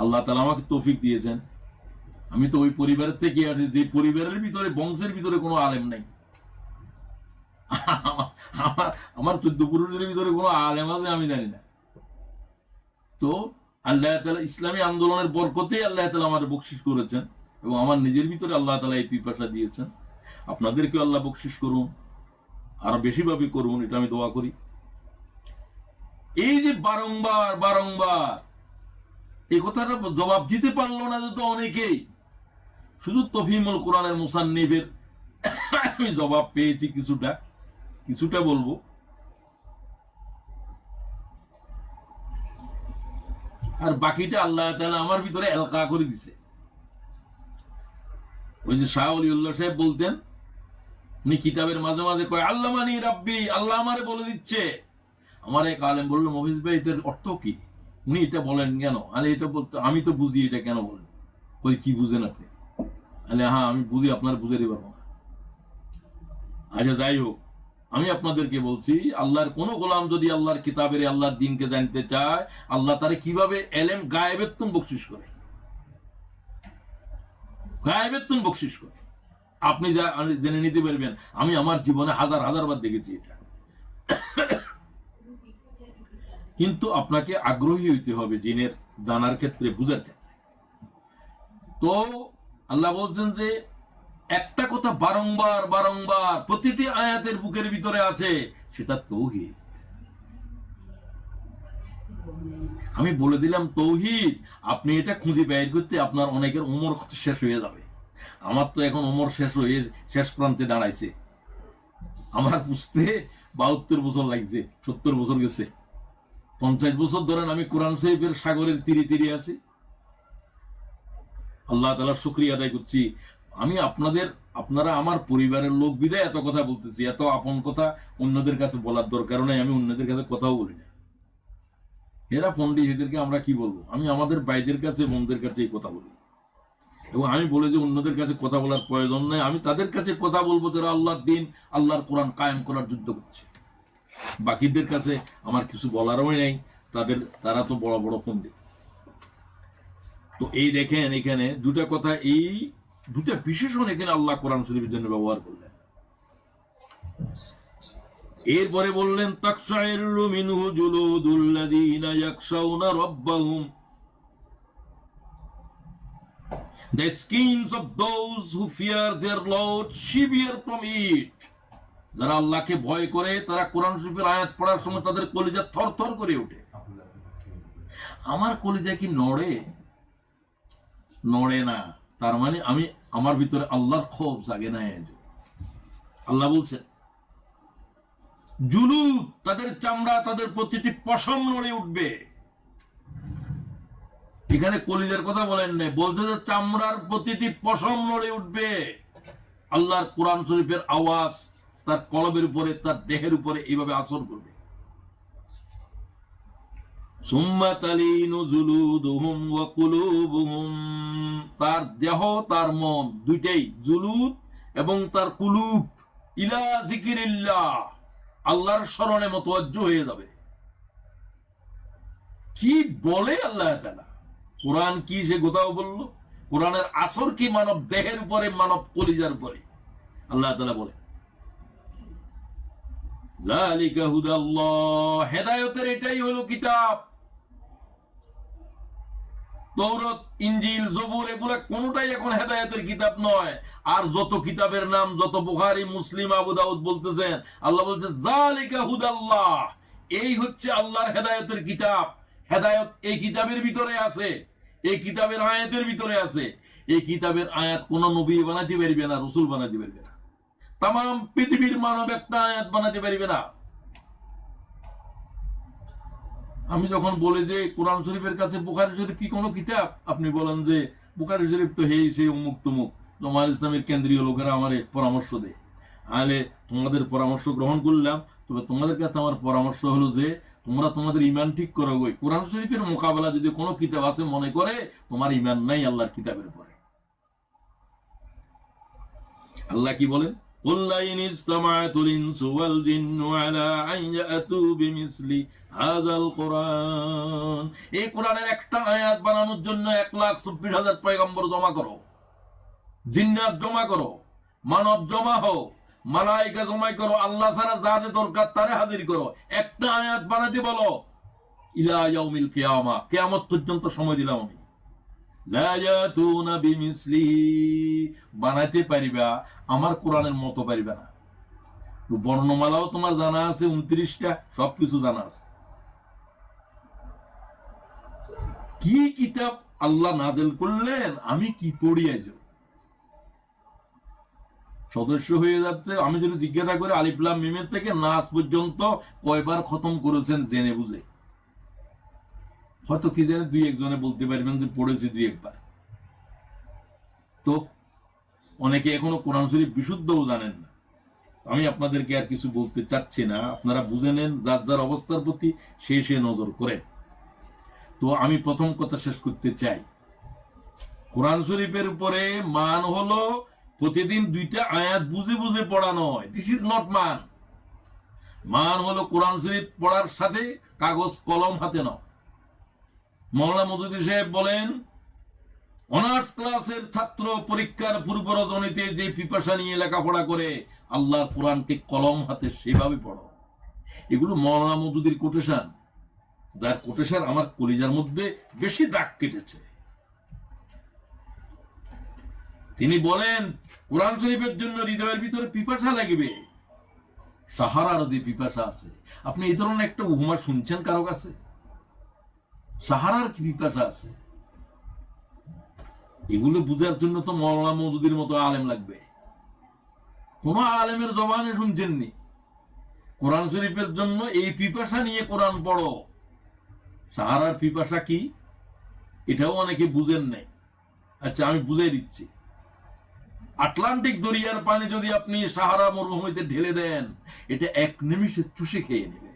আল্লাহ তাআলা আমাকে তৌফিক দিয়েছেন। আমি তো ওই পরিবারের থেকে আছি যে পরিবারের ভিতরে, বংশের ভিতরে কোনো আলেম নাই। আমার 14 পুরুষের ভিতরে কোনো আলেম আছে আমি জানি না। তো আল্লাহ তাআলা ইসলামী আন্দোলনের বরকতে আল্লাহ তাআলা আমার বকশিশ করেছেন, এবং আমার নিজের ভিতরে আল্লাহ তাআলা এই পিপাসা দিয়েছেন। আপনাদেরকে আল্লাহ বকশিশ করুন, আরো বেশিভাবে করুন, এটা আমি দোয়া করি। এই যে বারংবার বারংবার এই কথাটা জবাব দিতে পারলো না যে তো অনেকেই, শুধু তফহিমুল কোরআনের মুসান্নিফের আমি জবাব পেয়েছি কিছুটা বলবো। আর বাকিটা আল্লাহ তাআলা আমার ভিতরে এলকা করে দিছে। ওই যে শাহ ওলিউল্লাহ সাহেব বলতেন, উনি কিতাবের মাঝে মাঝে কয় আল্লামানি রাব্বি, আল্লাহ আমারে বলে দিচ্ছে। আমার এক আলেম বললো, মফিজ ভাই এটার অর্থ কি? উনি এটা বলেন কেন? আরে এটা বলতে আমি তো বুঝি, এটা কেন বলেন? ওই কি বুঝেন আপনি? আরে হ্যাঁ আমি বুঝি, আপনার বুঝাতে পারবো না। আচ্ছা যাই হোক, আমি আপনাদেরকে বলছি, আল্লাহর কোন গোলাম যদি আল্লাহর কিতাবের, আল্লাহর দিনকে জানতে চায়, আল্লাহ তারে কিভাবে এলেম গায়েবেত্তুন বকশিশ করে, গায়েবেত্তুন বকশিশ করে আপনি যা জেনে নিতে পারবেন। আমি আমার জীবনে হাজার বার দেখেছি এটা। কিন্তু আপনাকে আগ্রহী হইতে হবে জিনের জানার ক্ষেত্রে, বুঝার ক্ষেত্রে। তো আল্লাহ বলছেন যে একটা কথা বারংবার বারংবার প্রতিটি আয়াতের বুকের ভিতরে আছে, সেটা তৌহিদ। আমি বলে দিলাম তৌহিদ, আপনি এটা খুঁজে বের করতে আপনার অনেকের উমর শেষ হয়ে যাবে। আমার তো এখন উমর শেষ হয়ে শেষ প্রান্তে দাঁড়াইছে। আমার বুঝতে 72 বছর লাগছে, 70 বছর গেছে। 50 বছর ধরেন আমি কোরআন শরীফের সাগরের তীরে আছি। আল্লাহ তাআলার শুকরিয়া আদায় করছি। আমি আপনারা আমার পরিবারের লোক বিদায় এত কথা বলতেছি। এত আপন কথা অন্যদের কাছে বলার দরকার নাই, আমি অন্যদের কাছে কথাও বলি না। এরা পন্ডিত, এদেরকে আমরা কি বলবো? আমি আমাদের ভাইদের কাছে, বোনদের কাছে এই কথা বলি। এবং আমি বলে যে অন্যদের কাছে কথা বলার প্রয়োজন নেই। আমি তাদের কাছে কথা বলবো যারা আল্লাহর দিন, আল্লাহর কোরআন কায়েম করার যুদ্ধ করছে। বাকিদের কাছে আমার কিছু বলারও নেই, তারা তো বড় বড় পন্ডিত। তো এই দেখেন এখানে দুটা কথা, এই দুটা বিশেষণ এখানে আল্লাহ কোরআন শরীফের জন্য ব্যবহার করলেন। এরপরে বললেন তাকশাইরু মিনহু জুলুদুল্লাযীনা ইয়াখশাউনা রাব্বাহুম, the skins of those who fear their Lord shiver from it. যারা আল্লাহকে ভয় করে তারা কোরআন শরীফের আয়াত পড়ার সময় তাদের কলিজা থরথর করে ওঠে। আমার কলিজা কি নড়ে না? তার মানে আমার ভিতরে আল্লাহর খৌফ জাগে না। আল্লাহ বলছেন জুলুদ, তাদের চামড়া, তাদের প্রতিটি পশম নড়ে উঠবে। এখানে কলিজার কথা বলেন নাই, বলছে যে চামড়ার প্রতিটি পশম নড়ে উঠবে। আল্লাহর কোরআন শরীফের আওয়াজ তার কলবের উপরে, তার দেহের উপরে এইভাবে আসর করবে। সুম্মা তালিনু জুলুদুহুম ওয়া কুলুবুহুম, তার দেহ তার মন দুইটাই, জুলুদ এবং তার কুলুব, ইলা যিকিরিল্লাহ, আল্লাহর স্মরণে মুতাওয়াজ্জিহ হয়ে যাবে। কি বলে আল্লাহ তাআলা? কোরআন কি সে কোথাও বলল? কোরআনের আসর কি মানব দেহের উপরে, মানব কলিজার উপরে? আল্লাহ তাআলা বলে যালিকা হুদাল্লাহ, হেদায়েতের এটাই হলো কিতাব। তৌরাত, ইনজিল, জবুর এগুলা কোনটাই এখন হেদায়েতের কিতাব নয়। আর যত কিতাবের নাম, যত বুখারী, মুসলিম, আবু দাউদ বলতেছেন, আল্লাহ বলছে যালিকা হুদাল্লাহ, এই হচ্ছে আল্লাহর হেদায়েতের কিতাব। হেদায়েত এই কিতাবের ভিতরে আছে, এই কিতাবের আয়াতের ভিতরে আছে। এই কিতাবের আয়াত কোন নবী বানাতে পারবে না, রাসূল বানাতে পারবে না, তাম পৃথিবীর মানব একটা আয়াত বানাতে পারবে না। আমি যখন বলি যে কোরআন শরীফের কাছে বুখারী শরীফ কি কোনো কিতাব, আপনি বলেন যে বুখারী শরীফ তো হেই সেই অমুক তমুক, জামায়াত ইসলামের কেন্দ্রীয় লোকেরা আমার পরামর্শ দেয়। তাহলে তোমাদের পরামর্শ গ্রহণ করলাম, তবে তোমাদের কাছে আমার পরামর্শ হলো যে তোমরা তোমাদের ইমান ঠিক করো। গই কোরআন শরীফের মোকাবেলা যদি কোনো কিতাব আছে মনে করে, তোমার ইমান নাই আল্লাহর কিতাবের উপরে। আল্লাহ কি বলেন? قل لئن اجتمعت الإنس والجن على أن يأتوا بمثل هذا القرآن, এই কোরআনের একটা আয়াত বানানোর জন্য 1,24,000 পয়গম্বর জমা করো, জিন্নাত জমা করো, মানব জমা হও, মালায়েকা জমা করো, আল্লাহ ছাড়া যাদের দরকার তারে হাজির করো, একটা আয়াত বানাতে বলো, ইলা ইয়াউমিল কিয়ামা, কিয়ামত পর্যন্ত সময় দিলাম আমি, লা ইয়াতুনা বিমিসলিহি, বানাইতে পারিবা, আমার কোরআনের মতো পারিবা না। বর্ণমালাও তোমার জানা আছে 29টা, সবকিছু জানা আছে। কি কিতাব আল্লাহ নাযিল করলেন, আমি কি পড়ি আজ সদস্য হয়ে যাচ্ছে। আমি যদি জিজ্ঞাসা করে আলিফ লাম মিমের থেকে নাস পর্যন্ত কয়বার খতম করেছেন জেনে বুঝে, হয়তো কি জানে 2-1 জনে বলতে পারবেন যে পড়েছি 2-1 বার। তো অনেকে এখনো কোরআন শরীফ বিশুদ্ধও জানেন না। আমি আপনাদেরকে আর কিছু বলতে চাচ্ছি না, আপনারা বুঝে নেন, যার যার অবস্থার প্রতি সে নজর করেন। তো আমি প্রথম কথা শেষ করতে চাই, কোরআন শরীফের উপরে মান হলো প্রতিদিন 2টা আয়াত বুঝে বুঝে পড়া নয়, দিস ইজ নট মান। মান হলো কোরআন শরীফ পড়ার সাথে কাগজ কলম হাতে নাও। মাওলানা মওদুদী সাহেব বলেন, অনার্স ক্লাসের ছাত্র পরীক্ষার পূর্ব রজনীতে যে পিপাসা নিয়ে লেখাপড়া করে, আল্লাহর কোরআনকে কলম হাতে সেভাবে পড়ো। এগুলো মাওলানা মওদুদীর কোটেশন, যার কোটেশন আমার কলিজার মধ্যে বেশি দাগ কেটেছে। তিনি বলেন, কোরআন শরীফের জন্য হৃদয়ের ভিতরে পিপাসা লাগবে, সাহারার যে পিপাসা আছে। আপনি এই ধরনের একটা উপমা শুনছেন কারো কাছে? সাহারার কি পিপাসা আছে? এগুলো বুঝার জন্য তো মাওলানা মওদুদীর মতো আলেম লাগবে। কোন আলেমের জবানে শুনছেননি কোরআন শরীফের জন্য এই পিপাসা নিয়ে কোরআন পড়ো। সাহারার পিপাসা কি, এটাও অনেকে বুঝেন নাই। আচ্ছা, আমি বুঝাই দিচ্ছি। আটলান্টিক দরিয়ার পানি যদি আপনি সাহারা মরুভূমিতে ঢেলে দেন, এটা 1 নিমিষে চুষে খেয়ে নেবে।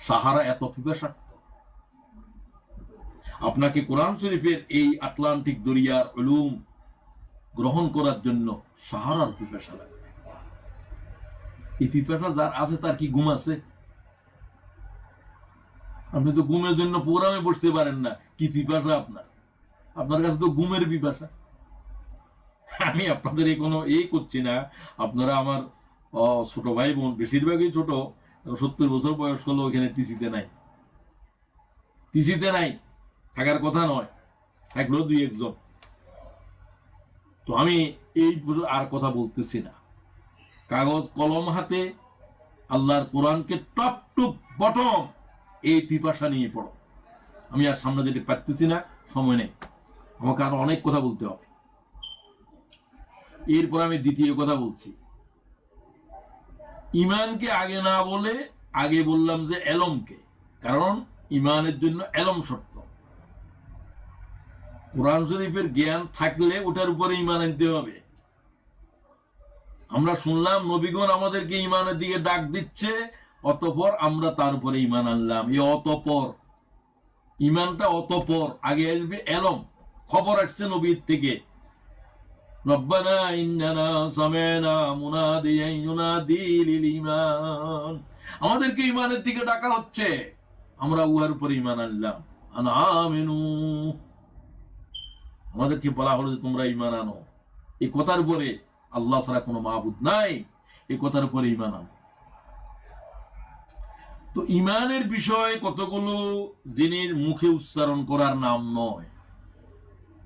সাহারা এত পিপাসার্থ। আপনাকে কোরআন শরীফের এই আটলান্টিক দরিয়ার উলুম গ্রহণ করার জন্য সাহারার পিপাসা লাগবে। এই পিপাসা যার আছে তার কি ঘুম আছে? আপনি তো ঘুমের জন্য প্রোগ্রামে বসতে পারেন না, কি পিপাসা আপনার? আপনার কাছে তো ঘুমের পিপাসা। আমি আপনাদের কোনো করছি না, আপনারা আমার ছোট ভাই বোন, বেশিরভাগই ছোট, 70 বছর বয়স হলো, ওখানে টিসিতে নাই, থাকার কথা নয়, থাকলেও 2-1 জন। তো আমি এই আর কথা বলতেছি না, কাগজ কলম হাতে আল্লাহর কোরআনকে টপ টু বটম এই পিপাসা নিয়ে পড়ো। আমি আর সামনে যেতে পারতেছি না, সময় নেই, আমাকে আরো অনেক কথা বলতে হবে। এরপর আমি দ্বিতীয় কথা বলছি, ইমানকে আগে না বলে আগে বললাম যে এলমকে, কারণ ইমানের জন্য এলম শর্ত। কোরআন শরীফের জ্ঞান থাকলে ওটার উপরে ইমান আনতে হবে। আমরা শুনলাম নবীগণ আমাদেরকে ইমানের দিকে ডাক দিচ্ছে, অতঃপর আমরা তার উপরে ইমান আনলাম। এই অতঃপর, ইমানটা অতঃপর, আগে আসবে এলম। খবর আসছে নবীর থেকে, রব্বানা ইন্নানা সামি'না মুনাদিয়ান ইউনাদি লিল ঈমান, আমাদেরকে ইমানের দিকে ডাকা হচ্ছে, আমরা উহার উপরে ইমান আনলাম। আনা আমিনু, আমাদেরকে বলা হলো যে তোমরা ইমান আনো। এই কথার উপরে আল্লাহ ছাড়া কোনো মাবুদ নাই, এই কথার উপরে ইমান আনো। তো ইমানের বিষয়ে কতগুলো জিনিস মুখে উচ্চারণ করার নাম নয়,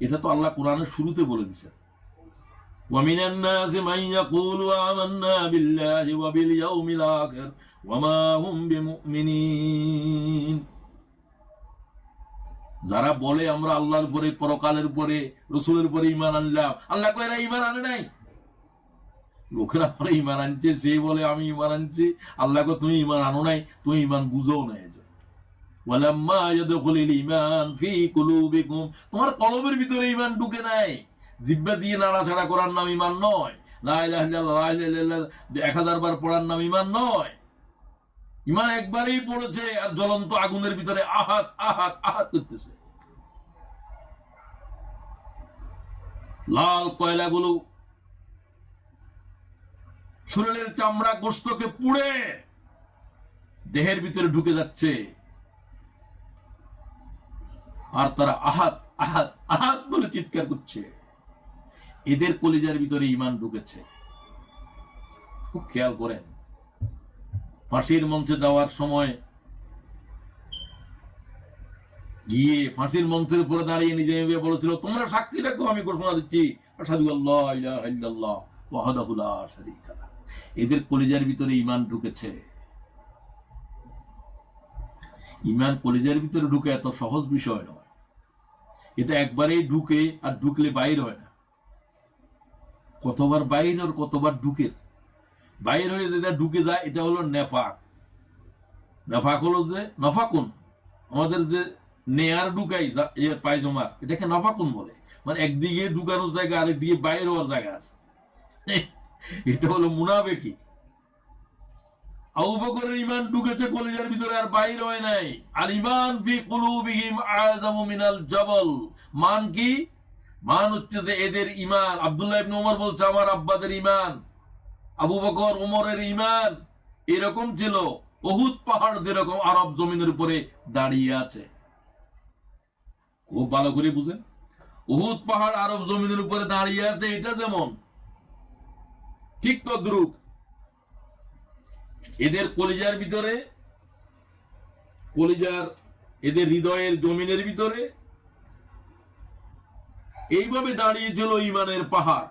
এটা তো আল্লাহ কোরআনের শুরুতে বলে দিয়েছেন, ومن الناس من يقول آمنا بالله وباليوم الآخر وما هم بمؤمنين। যারা বলে আমরা আল্লাহর উপরে, পরকালের উপরে, রসুলের উপরে ঈমান আনলাম, আল্লাহ কয় এরা ঈমান আনে নাই। লোকেরা পরে ঈমান আনছে, সে বলে আমি ঈমান আনছি, আল্লাহ কয় তুমি ঈমান আনো নাই, তুমি ঈমান বুঝো নাই। ওয়ালাম্মা ইয়াদখুলুল ঈমান ফি কুলুবিকুম, তোমার কলবের ভিতরে ঈমান ঢুকে নাই। জিহ্বা দিয়ে নাড়াচাড়া করার নাম ঈমান নয়, লা ইলাহা ইল্লাল্লাহ লা ইলাহা ইল্লাল্লাহ 1000 বার পড়ার নাম ঈমান নয়। ঈমান একবারই পড়েছে আর জ্বলন্ত আগুনের ভিতরে আহাত আহাত আহাত করতেছে। লাল কয়লাগুলো শরীরের চামড়া গোশতকে পুড়ে দেহের ভিতরে ঢুকে যাচ্ছে, আর তারা আহাত আহাত আহাত বলে চিৎকার করছে। এদের কলিজার ভিতরে ঈমান ঢুকেছে। খুব খেয়াল করেন, ফাঁসির মঞ্চে যাওয়ার সময় গিয়ে ফাঁসির মঞ্চের উপরে দাঁড়িয়ে নিজে বলেছিল, তোমরা সাক্ষী রাখো, আমি ঘোষণা দিচ্ছি আশহাদু আল্লা ইলাহা ইল্লাল্লাহ ওয়াহদাহু লা শারীকা লাহু। এদের কলিজার ভিতরে ঈমান ঢুকেছে। ঈমান কলিজার ভিতরে ঢুকে এত সহজ বিষয় নয়। এটা একবারেই ঢুকে, আর ঢুকলে বাইর হয় না। কতবার বাইর আর কতবার ঢুকে। বাইর হয়ে যেটা ঢুকে যায় এটা হলো নেফাক। নেফাক হলো যে নফাকুন, আমাদের যে নেয়ার ঢুকাই পায়জমার, এটাকে নফাকুন বলে। মানে একদিকে ঢুকানোর জায়গা, আরেকদিকে বাইর হওয়ার জায়গা আছে। এটা হলো মুনাফিকি। আবু বকরের ঈমান ঢুকেছে কলিজার ভিতরে, আর বাইর হয় নাই। আল ঈমান ফি কুলুবিহিম আযামু মিনাল জাবাল। মান কি? মান হচ্ছে যে এদের ঈমান। আব্দুল্লাহ ইবনে ওমর বলছে, আমার আব্বাদের ঈমান, আবু বকর ওমরের ঈমান এরকম ছিল, উহুদ পাহাড় যেরকম আরব জমিনের উপরে দাঁড়িয়ে আছে। খুব ভালো করে বুঝেন, উহুদ পাহাড় আরব জমিনের উপরে দাঁড়িয়ে আছে, এটা যেমন ঠিক তদ্রুপ এদের কলিজার ভিতরে, কলিজার এদের হৃদয়ের জমিনের ভিতরে এইভাবে দাঁড়িয়েছিল ঈমানের পাহাড়।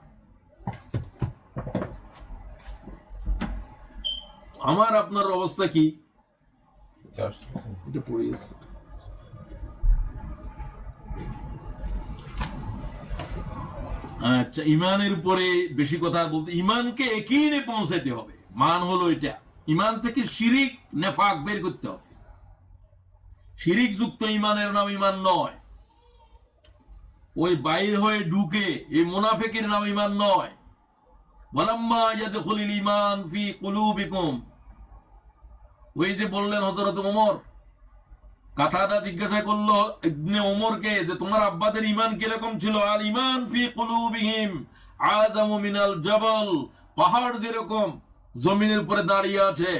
আমার আপনার অবস্থা কি? এটা পড়ে গেছে। আচ্ছা, ঈমানের উপরে বেশি কথা বলতে, ঈমানকে একিনে পৌঁছাইতে হবে। মান হলো এটা। ঈমান থেকে শিরিক নেফাক বের করতে হবে। শিরিক যুক্ত ঈমানের নাম ঈমান নয়। ওই বাইর হয়ে ঢুকে এই মুনাফিকের নাম ঈমান নয়। ওয়ালাম্মা ইয়াদখুলুল ঈমান ফি কুলুবিকুম, ওই যে বললেন হযরত ওমর, কাতাদা জিজ্ঞাসা করলো ইবনে ওমরকে যে তোমার আব্বাদের ঈমান কিরকম ছিল? আল ঈমান ফি কুলুবিহিম আযামু মিনাল জাবাল। পাহাড় যেরকম জমিনের উপরে দাঁড়িয়ে আছে,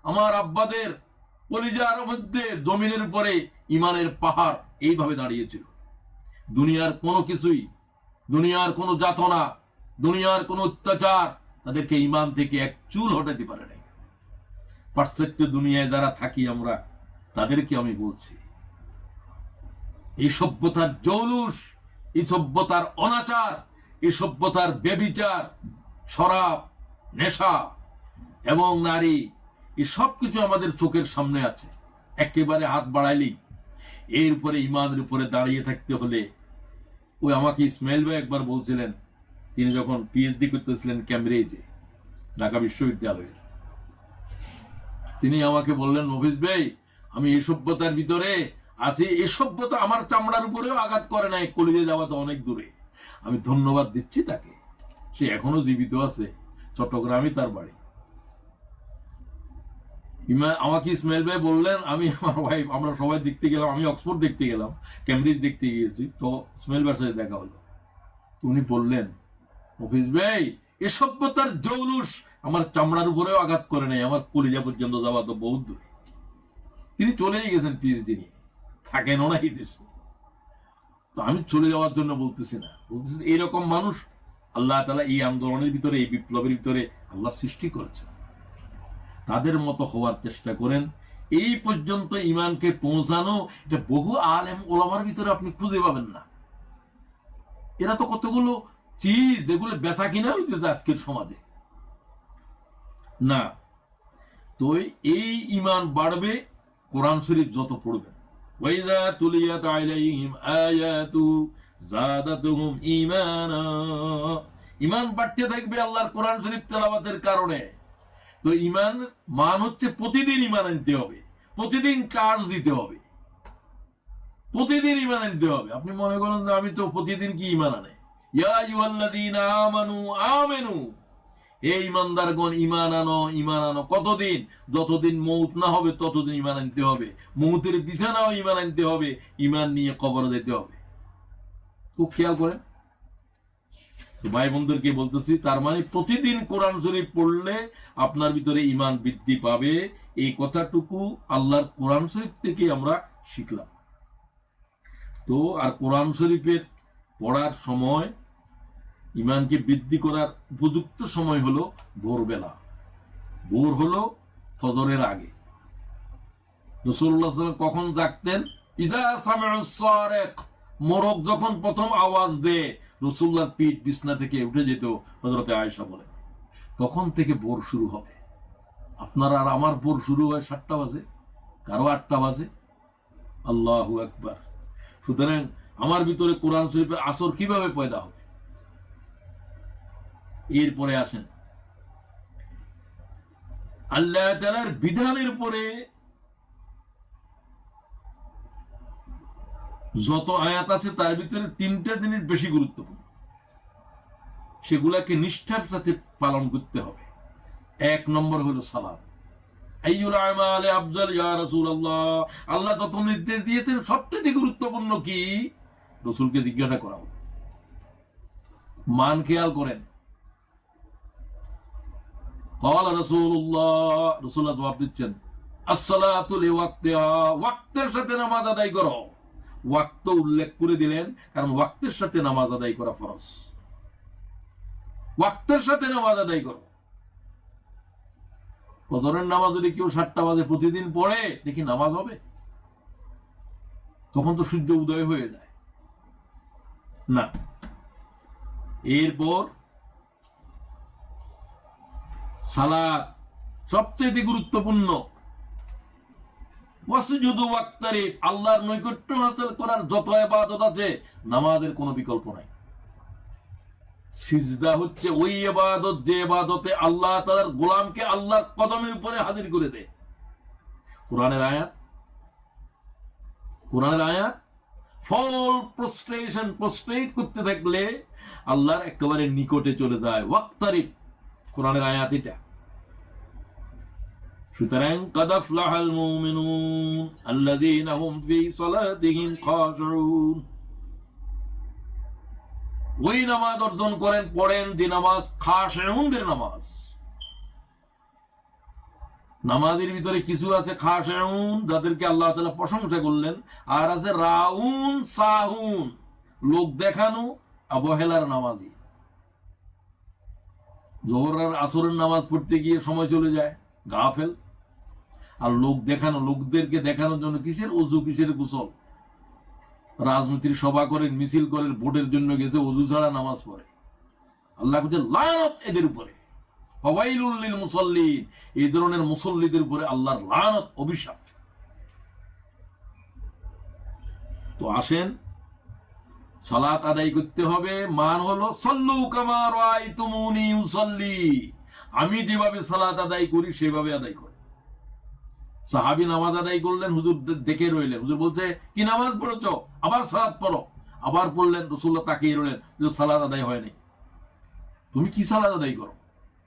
আমার আব্বাদের কলিজার মধ্যে জমিনের উপরে ঈমানের পাহাড় এইভাবে দাঁড়িয়েছিল। দুনিয়ার কোনো কিছুই, দুনিয়ার কোনো যাতনা, দুনিয়ার কোনো অত্যাচার তাদেরকে ঈমান থেকে এক চুল হটাতে পারে নাই। পাশ্চাত্য দুনিয়ায় যারা থাকি আমরা, তাদেরকে আমি বলছি, এই সভ্যতার জৌলুস, এই সভ্যতার অনাচার, এই সভ্যতার ব্যভিচার, শরাব, নেশা এবং নারী, এই সব কিছু আমাদের চোখের সামনে আছে। একেবারে হাত বাড়াইলেই এর উপরে ঈমানের উপরে দাঁড়িয়ে থাকতে হলে, ওই আমাকে ইসমাইল ভাই একবার বলছিলেন, তিনি যখন পিএইচডি করতেছিলেন ক্যামব্রিজে, ঢাকা বিশ্ববিদ্যালয়ের, তিনি আমাকে বললেন, মফিজ ভাই আমি এই সভ্যতার ভিতরে আছি, এই সভ্যতা আমার চামড়ার উপরেও আঘাত করে নাই, কলিজে যাওয়া তো অনেক দূরে। আমি ধন্যবাদ দিচ্ছি তাকে, সে এখনো জীবিত আছে, চট্টগ্রামে তার বাড়ি। আমাকে ইসমাইল ভাই বললেন, আমি আমার ওয়াইফ আমরা সবাই দেখতে গেলাম, আমি অক্সফোর্ড দেখতে গেলাম, ক্যামব্রিজ দেখতে গিয়েছি, তো ইসমাইল ভাইয়ের সাথে দেখা হলো। উনি বললেন, মফিজ ভাই এ সভ্যতার জৌলুস আমার চামড়ার উপরেও আঘাত করে নাই, আমার কলিজা পর্যন্ত যাওয়া তো বহুত দূরে। তিনি চলেই গেছেন পিএইচডি নিয়ে, থাকেন না এই দেশে। তো আমি চলে যাওয়ার জন্য বলতেছি না, বলতেছি এইরকম মানুষ আল্লাহ তাআলা এই আন্দোলনের ভিতরে, এই বিপ্লবের ভিতরে আল্লাহ সৃষ্টি করেছেন। তাদের মতো হওয়ার চেষ্টা করেন। এই পর্যন্ত ইমানকে পৌঁছানো, এটা বহু আলেম ওলামার ভিতরে আপনি খুঁজে পাবেন না। এরা তো কতগুলো চিজ যেগুলো বেচা কিনা হইতেছে আজকের সমাজে না। তো এই ইমান বাড়বে কোরআন শরীফ যত পড়বেন। ওয়াইজা তুলিয়াত আলাইহিম আয়াতু যাদাতুহুম ঈমানা, ঈমান বাড়তে থাকবে আল্লাহর কোরআন শরীফ তেলাওয়াতের কারণে। তো ঈমান মান হচ্ছে প্রতিদিন ঈমান আনতে হবে, প্রতিদিন চার্জ দিতে হবে, প্রতিদিন ঈমান আনতে হবে। আপনি মনে করেন যে আমি তো প্রতিদিন কি ঈমান আনে, ইয়া আইয়ুহাল্লাযীনা আমানু আমিনু, হে ঈমানদারগণ ঈমান আনো, ঈমান আনো। কতদিন? যতদিন মউত না হবে ততদিন ঈমান আনতে হবে। মউতের বিছানাও ঈমান আনতে হবে, ঈমান নিয়ে কবরে যেতে হবে। খুব খেয়াল করেন। ভাই বোনদেরকে বলতেছি, তার মানে প্রতিদিন কোরআন শরীফ পড়লে আপনার ভিতরে ঈমান বৃদ্ধি পাবে। এই কথাটুকু আল্লাহর কোরআন শরীফ থেকে আমরা শিখলাম। তো আর কোরআন শরীফের পড়ার সময়, ঈমানকে বৃদ্ধি করার উপযুক্ত সময় হলো ভোরবেলা। ভোর হলো ফজরের আগে। রাসূলুল্লাহ সাল্লাল্লাহু আলাইহি ওয়াসাল্লাম কখন জাগতেন? ইজা সামিউস সারিক, মোরগ যখন প্রথম আওয়াজ দেয় রাসূলুল্লাহর পিঠ বিছনা থেকে উঠে যেত। হযরতে আয়েশা বলেন তখন থেকে ভোর শুরু হবে। আপনার আর আমার ভোর শুরু হয় 7টা বাজে, কারো 8টা বাজে। আল্লাহু আকবার। সুতরাং আমার ভিতরে কোরআন শরীফের আসর কিভাবে পয়দা হবে? এরপরে আসেন আল্লাহ তাআলার বিধানের পরে যত আয়াত আছে তার ভিতরে 3টা জিনিস বেশি গুরুত্বপূর্ণ, সেগুলাকে নিষ্ঠার সাথে পালন করতে হবে। 1 নম্বর হলো সালাত। আইয়ুল আমালি আফজাল ইয়া রাসূলুল্লাহ, আল্লাহ যত নির্দেশ দিয়েছেন সবচেয়ে গুরুত্বপূর্ণ কি? রাসূলকে জিজ্ঞাসা করা হবে। মান খেয়াল করেন। قال رسول الله, রাসূলুল্লাহ জবাব দিচ্ছেন আসসালাতু লিওয়াক্তিহা, ওয়াক্তের সাথে নামাজ আদায় করো। ওয়াক্ত উল্লেখ করে দিলেন কারণ ওয়াক্তের সাথে নামাজ আদায় করা ফরজ। ওয়াক্তের সাথে নামাজ আদায় করো। ফজরের নামাজ যদি কেউ 7টা বাজে প্রতিদিন পড়ে, দেখি নামাজ হবে? তখন তো সূর্য উদয় হয়ে যায় না। এরপর সালাত সবচেয়ে গুরুত্বপূর্ণ। ওয়াসজুদু ওয়াক্তারিব, আল্লাহর নৈকট্য হাসিল করার যত ইবাদত আছে নামাজের কোনো বিকল্প নাই। সিজদা হচ্ছে ওই ইবাদত যে ইবাদতে আল্লাহ তাআলার গোলামকে আল্লাহর কদমের উপরে হাজির করে দেয়। কোরআনের আয়াত, কোরআনের আয়াত ফল প্রস্ট্রেশন, প্রস্ট্রেট করতে থাকলে আল্লাহর একেবারে নিকটে চলে যায়। ওয়াক্তারিব কোরআনের আয়াত এটা। সুতরাং কাদ আফলাহাল মুমিনুন আল্লাযীনা হুম ফি সালাতিহিম খাশিউন, ওই নামাজ অর্জন করেন, পড়েন যে নামাজ খাশিউনদের নামাজ। নামাজের ভিতরে কিছু আছে খাশিউন, যাদেরকে আল্লাহ তাআলা প্রশংসা করলেন, আর আছে রাউন সাহুন, লোক দেখানো অবহেলার নামাজি। যোহর আর আসরের নামাজ পড়তে গিয়ে সময় চলে যায়, গাফেল। আর লোক দেখানো, লোকদেরকে দেখানোর জন্য কিসের ওযু, কিসের গোসল, রাজনীতির সভা করেন, মিছিল করেন, ভোটের জন্য গেছে, ওযু ছাড়া নামাজ পড়ে। আল্লাহ বলছে লানত এদের উপরে, ফাওয়াইলুল লিল মুসাল্লিন, এই ধরনের মুসল্লিদের উপরে আল্লাহর লানত, অভিশাপ। তো আসেন সালাত আদায় করতে হবে। মান হলো সাল্লু কামা রাআইতুমুনি উসাল্লি, আমি যেভাবে সালাত আদায় করি সেভাবে আদায় করো। সাহাবী নামাজ আদায় করলেন, হুজুর দেখে রইলেন। হুজুর বলছে কি নামাজ পড়েছ? আবার সালাত পড়ো। আবার পড়লেন, রাসূলুল্লাহ তাকিয়ে রইলেন, সালাত আদায় হয়নি। তুমি কি সালাত আদায় করো?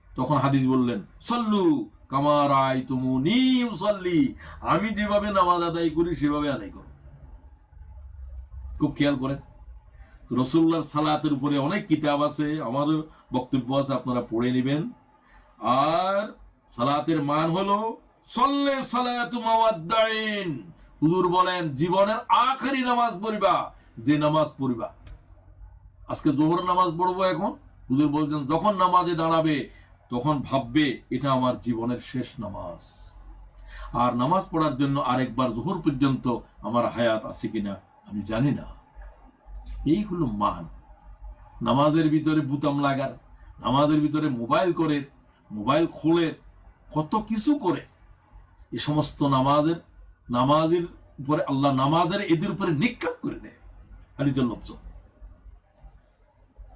তখন হাদিস বললেন সাল্লু কামা রাআইতুমুনি উসাল্লি, আমি যেভাবে নামাজ আদায় করি সেভাবে আদায় করো। খুব খেয়াল করেন। রাসূলুল্লাহর সালাতের উপরে অনেক কিতাব আছে, আমারও বক্তব্য আছে, আপনারা পড়ে নেবেন। আর সালাতের মান হলো সল্লে সালাতু মাওয়াদ্দাইন, হুজুর বলেন জীবনের আখেরি নামাজ পড়িবা, যে নামাজ পড়িবা। আজকে যোহর নামাজ পড়বো, এখন হুজুর বলছেন যখন নামাজে দাঁড়াবে তখন ভাববে এটা আমার জীবনের শেষ নামাজ। আর নামাজ পড়ার জন্য আরেকবার জোহর পর্যন্ত আমার হায়াত আছে কিনা আমি জানি না। এই হলো মান। নামাজের ভিতরে বুতাম লাগার, নামাজের ভিতরে মোবাইল করে, মোবাইল খোলে, কত কিছু করে। এই সমস্ত নামাজের উপরে আল্লাহ নামাজের এদের উপরে নিক্ষেপ করে দেয়। হাদিসের লফজ,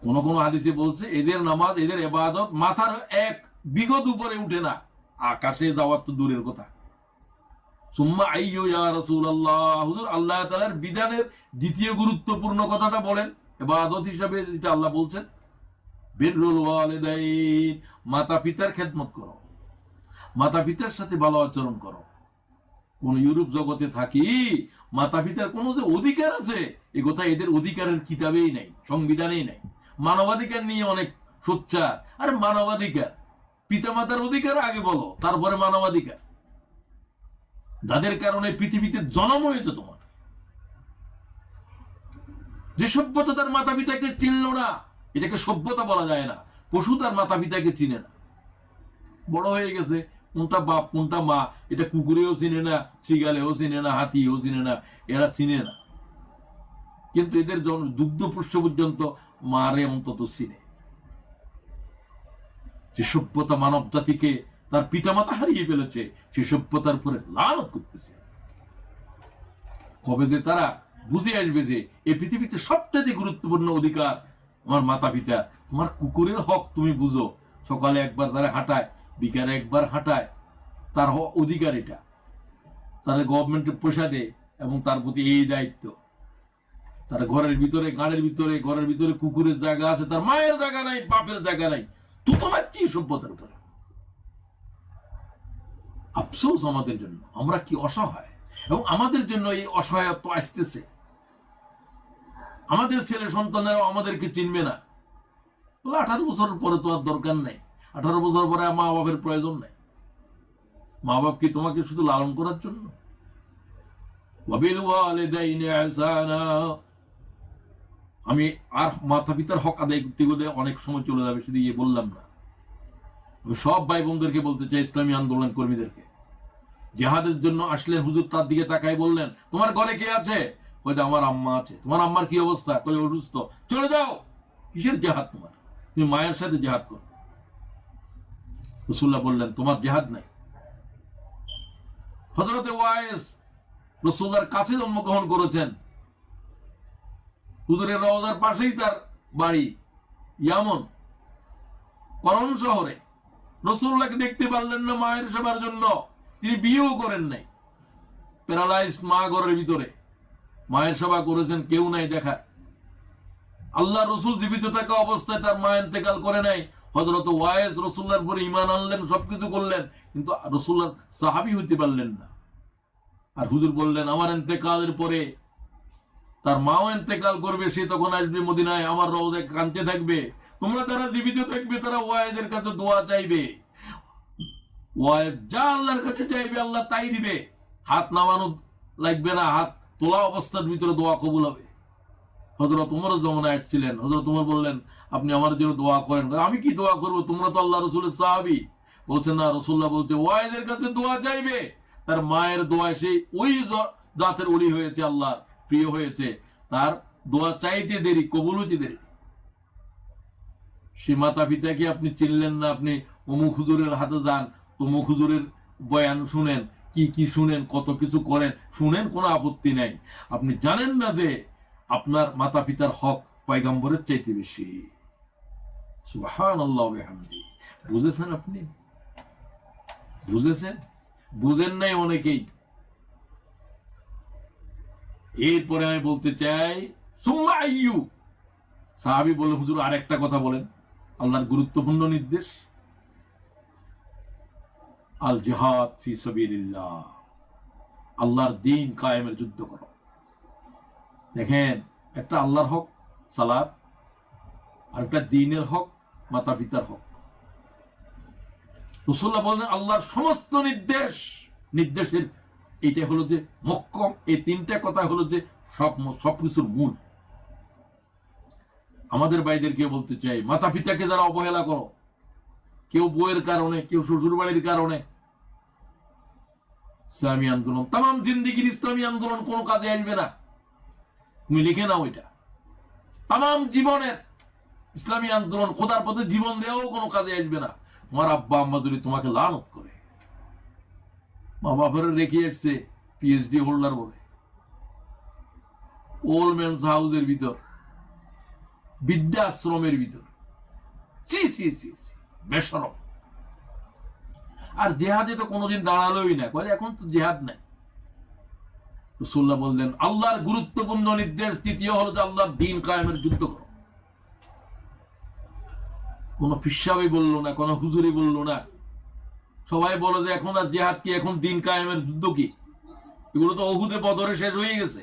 কোন কোন হাদিসে বলছে এদের নামাজ, এদের ইবাদত মাথার এক বিগত উপরে উঠে না, আকাশে যাওয়ার তো দূরের কথা। সুম্মা আইয়ু ইয়া রাসূলুল্লাহ, হুজুর আল্লাহ তাআলার বিধানের দ্বিতীয় গুরুত্বপূর্ণ কথাটা বলেন ইবাদত হিসাবে, যেটা আল্লাহ বলছেন বিররুল ওয়ালিদাইন, মাতা পিতার খেদমত করো, মাতা পিতার সাথে ভালো আচরণ করো। কোন ইউরোপ জগতে থাকি মাতা পিতার কোন যে অধিকার আছে এ কথা এদের অধিকারের কিতাবেই নাই, সংবিধানেই নাই। মানবাধিকার নিয়ে অনেক সোচ্চার, আরে মানবাধিকার পিতা মাতার অধিকার আগে বলো, তারপরে মানবাধিকার। যাদের কারণে পৃথিবীতে জন্ম হয়েছে তোমার, যে সভ্যতা তার মাতা পিতাকে চিনল না, এটাকে সভ্যতা বলা যায় না। পশু তার মাতা পিতাকে চিনে না, বড় হয়ে গেছে, কোনটা বাপ কোনটা মা এটা কুকুরেও চিনে না, শিগালেও চিনে না, হাতিও চিনে না, এরা চিনে না। কিন্তু এদের দুগ্ধ পুষ্য পর্যন্ত মারে অন্তত চিনে। যে সভ্যতা মানব জাতিকে তার পিতামাতা হারিয়ে ফেলেছে, সে সভ্যতার উপরে লানত করতেছে। কবে যে তারা বুঝে আসবে যে এই পৃথিবীতে সবচেয়ে গুরুত্বপূর্ণ অধিকার আমার মাতা পিতা। তোমার কুকুরের হক তুমি বুঝো, সকালে একবার তারা হাঁটায়, বিকালে একবার হাঁটায়, তার অধিকার এটা। তারা গভর্নমেন্টের পয়সা দেয় এবং তার প্রতি এই দায়িত্ব। তার ঘরের ভিতরে, গাড়ির ভিতরে, ঘরের ভিতরে কুকুরের জায়গা আছে, তার মায়ের জায়গা নাই, বাপের জায়গা নাই। তো তোমার কি সভ্যতার উপরে? আফসোস আমাদের জন্য, আমরা কি অসহায়, এবং আমাদের জন্য এই অসহায়ত্ব আসতেছে। আমাদের ছেলে সন্তানেরাও আমাদেরকে চিনবে না। 18 বছরের পরে তো আর দরকার নেই, 18 বছর পরে মা বাপের প্রয়োজন নেই। মা বাপ কি তোমাকে শুধু লালন করার জন্য? আমি আর মাতা পিতার হক আদায় করতে গেলে অনেক সময় চলে যাবে, সেদিকে গিয়ে বললাম না। আমি সব ভাই বোনদেরকে বলতে চাই, ইসলামী আন্দোলন কর্মীদেরকে, জেহাদের জন্য আসলেন, হুজুর তার দিকে তাকাই বললেন তোমার ঘরে কে আছে? কইতে আমার আম্মা আছে। তোমার আম্মার কি অবস্থা? কই অসুস্থ। চলে যাও। কিসের জেহাদ তোমার? তুমি মায়ের সাথে জেহাদ করো। রাসূলুল্লাহ বললেন তোমার জেহাদ নাই। হযরত ওয়াইস রাসূলুল্লাহর কাছে জন্মগ্রহণ করেছেন, হুজুরের রওজার পাশেই তার বাড়ি, ইয়ামন করণ শহরে। রাসূলুল্লাহকে দেখতে পারলেন না মায়ের সেবার জন্য, তিনি বিয়েও করেন নাই। প্যারালাইজ মা ঘরের ভিতরে, মায়ের সেবা করেছেন, কেউ নাই দেখার। আল্লাহ রসুল জীবিত থাকা অবস্থায় তার মা ইন্তেকাল করে নাই। হযরত ওয়াইস রাসূলুল্লাহর উপরে ঈমান আনলেন, সবকিছু করলেন, কিন্তু রাসূলুল্লাহর সাহাবী হইতে পারলেন না। আর হুজুর বললেন আমার ইন্তেকালের পরে তার মাও ইন্তেকাল করবে, সে তখন আসবে মদিনায়, আমার রওজায় কাঁদতে থাকবে। তোমরা যারা জীবিত থাকবে তারা ওয়াইজের কাছে দোয়া চাইবে। ওয়াইজ যা আল্লাহর কাছে চাইবে আল্লাহ তাই দিবে। হাত নামানো লাগবে না, হাত তোলা অবস্থার ভিতরে দোয়া কবুল হবে। হযরত ওমর জমানায় আসছিলেন, হযরত ওমর বললেন আপনি আমার জন্য দোয়া করেন। আমি কি দোয়া করব? তোমরা তো আল্লাহ রাসূলের সাহাবী। বলছেন না, রাসূলুল্লাহ বলতে ওয়াইজের কাছে দোয়া চাইবে। তার মায়ের দোয়া, সেই ওই জাতের ওলি হয়েছে, আল্লাহ প্রিয় হয়েছে, তার দোয়া চাইতে দেরি, কবুল হইতে দেরি। সে মাতা পিতাকে আপনি চিনলেন না, আপনি অমুক হুজুরের হাতে যান, তমুক হুজুরের বয়ান শুনেন, কি কি শুনেন, কত কিছু করেন, শুনেন, কোনো আপত্তি নাই। আপনি জানেন না যে আপনার মাতা পিতার হক পয়গম্বরের চাইতে বেশি। সুবহানাল্লাহ ওয়া বিহামদিহি। বুঝেছেন আপনি? বুঝেছেন? বুঝেন নাই অনেকেই। এরপরে আমি বলতে চাই সুম্মা আইয়ু। সাহাবী বলে হুজুর আর একটা কথা বলেন, আল্লাহর গুরুত্বপূর্ণ নির্দেশ, আল জিহাদ ফি সাবিলিল্লাহ, আল্লাহর দ্বীন কায়েমের যুদ্ধ করো। দেখেন, একটা আল্লাহর হক সালাত, আর একটা দ্বীনের হক মাতা পিতার হক। রাসূলুল্লাহ বলেন আল্লাহর সমস্ত নির্দেশের এইটা হলো যে মহকম, এই তিনটা কথা হলো যে সবকিছুর মূল। আমাদের ভাইদেরকে বলতে চাই, মাতা পিতাকে যারা অবহেলা করো, কেউ বউয়ের কারণে, কেউ শ্বশুর বাড়ির কারণে, ইসলামী আন্দোলন, তাম জিন্দিগির ইসলামী আন্দোলন কোনো কাজে আসবে না। তুমি লিখে নাও এটা, তাম জীবনের ইসলামী আন্দোলন খোদার পথে জীবন দেওয়াও কোনো কাজে আসবে না। তোমার আব্বা আম্মা যদি তোমাকে লানত করে, মা বাবার রেখে এসছে পিএইচডি হোল্ডার বলে, ওল্ড ম্যানস হাউসের ভিতর, বৃদ্ধাশ্রমের ভিতর, বেশরম। আর জেহাদে তো কোনোদিন দাঁড়ালোই না, এখন তো জেহাদ নাই। রাসূলুল্লাহ বললেন আল্লাহর গুরুত্বপূর্ণ নির্দেশ তৃতীয় হলো যে আল্লাহর দ্বীন কায়েমের যুদ্ধ করো। কোন ফিসাবি বললো না, কোন হুজুরি বললো না। সবাই বলে যে এখন আর জেহাদ কি, এখন দ্বীন কায়েমের যুদ্ধ কি? এগুলো তো উহুদে বদরে শেষ হয়ে গেছে।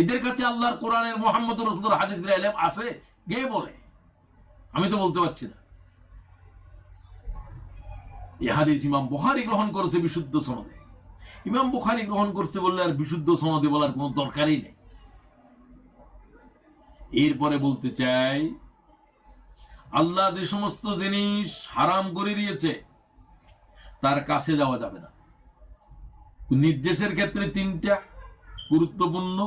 এদের কাছে আল্লাহর কোরআনের মুহাম্মদুর রাসূলুল্লাহ হাদিসের ইলম আছে? কে বলে? আমি তো বলতে পারছি না। এই হাদিস ইমাম বুখারী গ্রহণ করেছে বিশুদ্ধ সনদে। ইমাম বুখারী গ্রহণ করছে বললে আর বিশুদ্ধ সনদে বলার কোনো দরকারই নেই। এরপরে বলতে চাই, আল্লাহ যে সমস্ত জিনিস হারাম করে দিয়েছে তার কাছে যাওয়া যাবে না। নির্দেশের ক্ষেত্রে তিনটা গুরুত্বপূর্ণ,